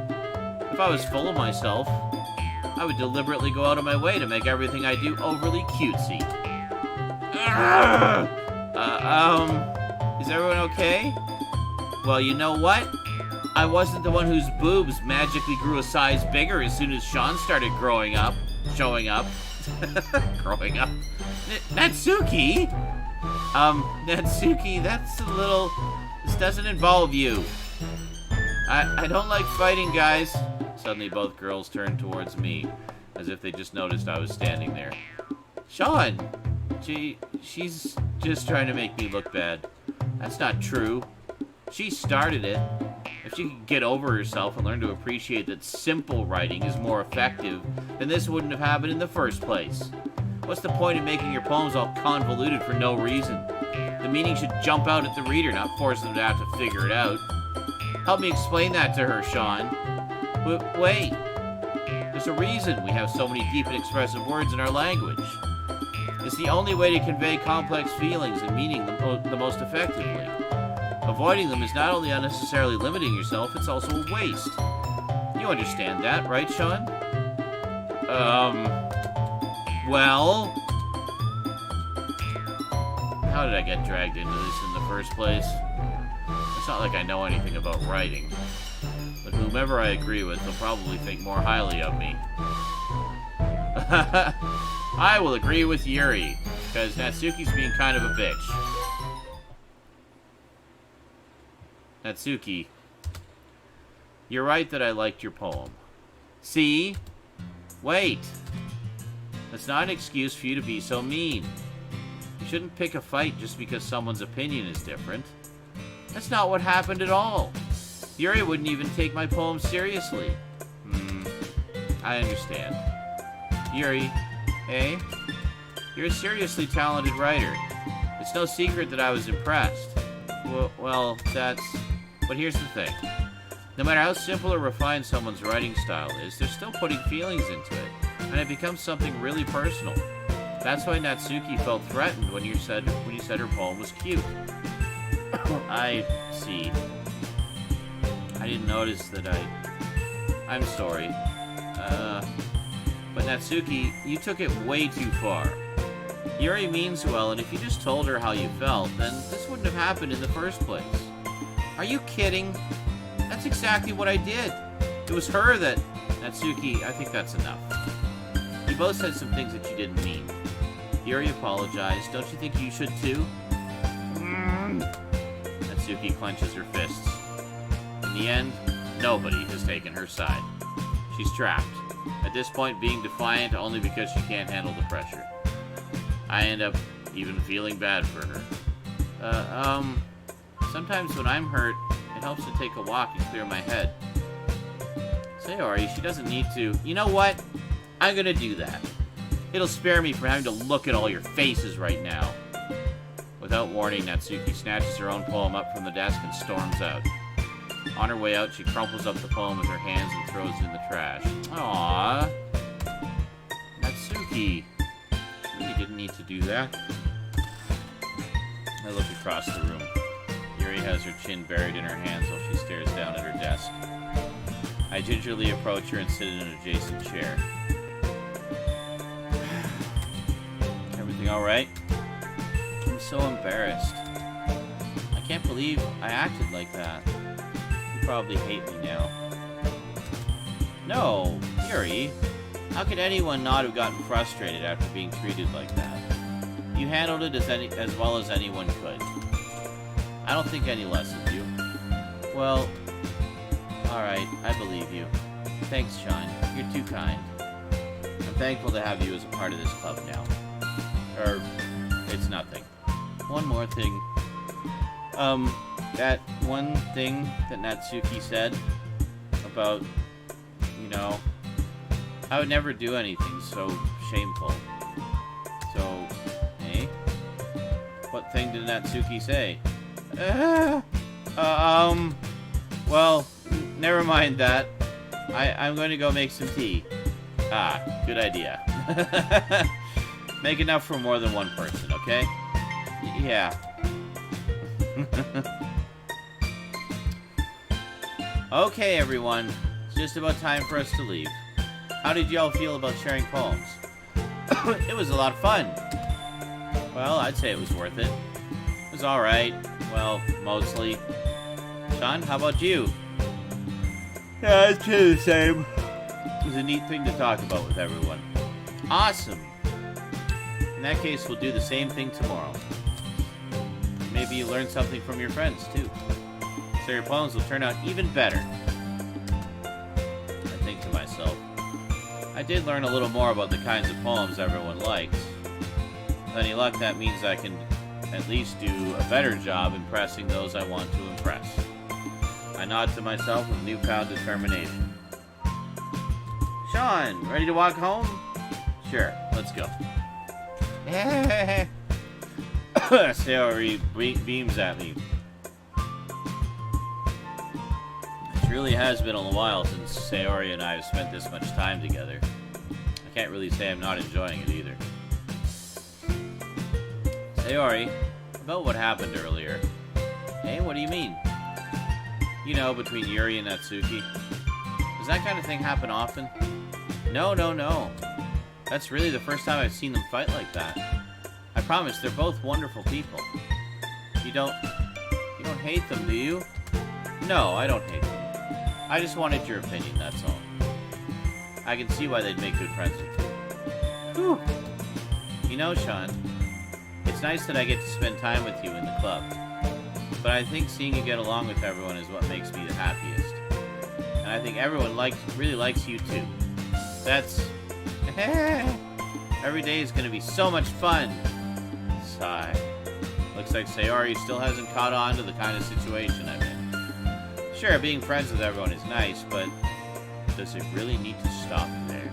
If I was full of myself, I would deliberately go out of my way to make everything I do overly cutesy. Is everyone okay? Well, you know what? I wasn't the one whose boobs magically grew a size bigger as soon as Sean started growing up. Showing up. Growing up. Natsuki? Natsuki, that's a little... This doesn't involve you. I don't like fighting, guys. Suddenly both girls turned towards me, as if they just noticed I was standing there. Sean! She's just trying to make me look bad. That's not true. She started it. If she could get over herself and learn to appreciate that simple writing is more effective, then this wouldn't have happened in the first place. What's the point of making your poems all convoluted for no reason? The meaning should jump out at the reader, not force them to have to figure it out. Help me explain that to her, Sean. Wait. There's a reason we have so many deep and expressive words in our language. It's the only way to convey complex feelings and meaning the most effectively. Avoiding them is not only unnecessarily limiting yourself, it's also a waste. You understand that, right, Sean? Well... How did I get dragged into this in the first place? It's not like I know anything about writing. But whomever I agree with, they'll probably think more highly of me. I will agree with Yuri, because Natsuki's being kind of a bitch. Natsuki, you're right that I liked your poem. See? Wait. That's not an excuse for you to be so mean. You shouldn't pick a fight just because someone's opinion is different. That's not what happened at all. Yuri wouldn't even take my poem seriously. I understand. Yuri, eh? You're a seriously talented writer. It's no secret that I was impressed. Well, that's... But here's the thing. No matter how simple or refined someone's writing style is, they're still putting feelings into it, and it becomes something really personal. That's why Natsuki felt threatened when you said her poem was cute. I see. I didn't notice that I'm sorry. But Natsuki, you took it way too far. Yuri means well, and if you just told her how you felt, then this wouldn't have happened in the first place. Are you kidding? That's exactly what I did. It was her that... Natsuki, I think that's enough. You both said some things that you didn't mean. Yuri apologized. Don't you think you should too? Natsuki clenches her fists. In the end, nobody has taken her side. She's trapped. At this point, being defiant only because she can't handle the pressure. I end up even feeling bad for her. Sometimes when I'm hurt, it helps to take a walk and clear my head. Sayori, she doesn't need to. You know what? I'm gonna do that. It'll spare me from having to look at all your faces right now. Without warning, Natsuki snatches her own poem up from the desk and storms out. On her way out, she crumples up the poem with her hands and throws it in the trash. Aww. Natsuki. You didn't need to do that. I look across the room. Yuri has her chin buried in her hands while she stares down at her desk. I gingerly approach her and sit in an adjacent chair. Everything alright? I'm so embarrassed. I can't believe I acted like that. You probably hate me now. No, Yuri. How could anyone not have gotten frustrated after being treated like that? You handled it as well as anyone could. I don't think any less of you. Well, alright, I believe you. Thanks, Sean. You're too kind. I'm thankful to have you as a part of this club now. It's nothing. One more thing. That one thing that Natsuki said about, you know, I would never do anything so shameful. So, eh? What thing did Natsuki say? Well, never mind that. I'm going to go make some tea. Ah, good idea. Make enough for more than one person, okay? Yeah. Okay, everyone. It's just about time for us to leave. How did y'all feel about sharing poems? It was a lot of fun. Well, I'd say it was worth it. It was alright. Well, mostly. Sean, how about you? Yeah, it's the same. It was a neat thing to talk about with everyone. Awesome. In that case, we'll do the same thing tomorrow. Maybe you learn something from your friends, too. So your poems will turn out even better. I think to myself, I did learn a little more about the kinds of poems everyone likes. With any luck, that means I can at least do a better job impressing those I want to impress. I nod to myself with newfound determination. Sean, ready to walk home? Sure, let's go. Sayori beams at me. It really has been a while since Sayori and I have spent this much time together. I can't really say I'm not enjoying it either. Sayori, about what happened earlier. Hey, what do you mean? You know, between Yuri and Natsuki. Does that kind of thing happen often? No. That's really the first time I've seen them fight like that. I promise, they're both wonderful people. You don't hate them, do you? No, I don't hate them. I just wanted your opinion, that's all. I can see why they'd make good friends with you. Whew. You know, Sean, it's nice that I get to spend time with you in the club. But I think seeing you get along with everyone is what makes me the happiest. And I think everyone really likes you too. That's... Every day is going to be so much fun. Sigh. Looks like Sayori still hasn't caught on to the kind of situation I'm in. Sure, being friends with everyone is nice, but does it really need to stop there?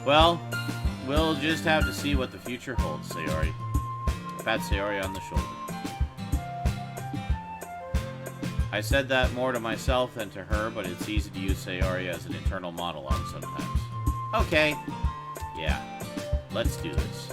Well, we'll just have to see what the future holds, Sayori. Pat Sayori on the shoulder. I said that more to myself than to her, but it's easy to use Sayori as an internal monologue sometimes. Okay. Yeah. Let's do this.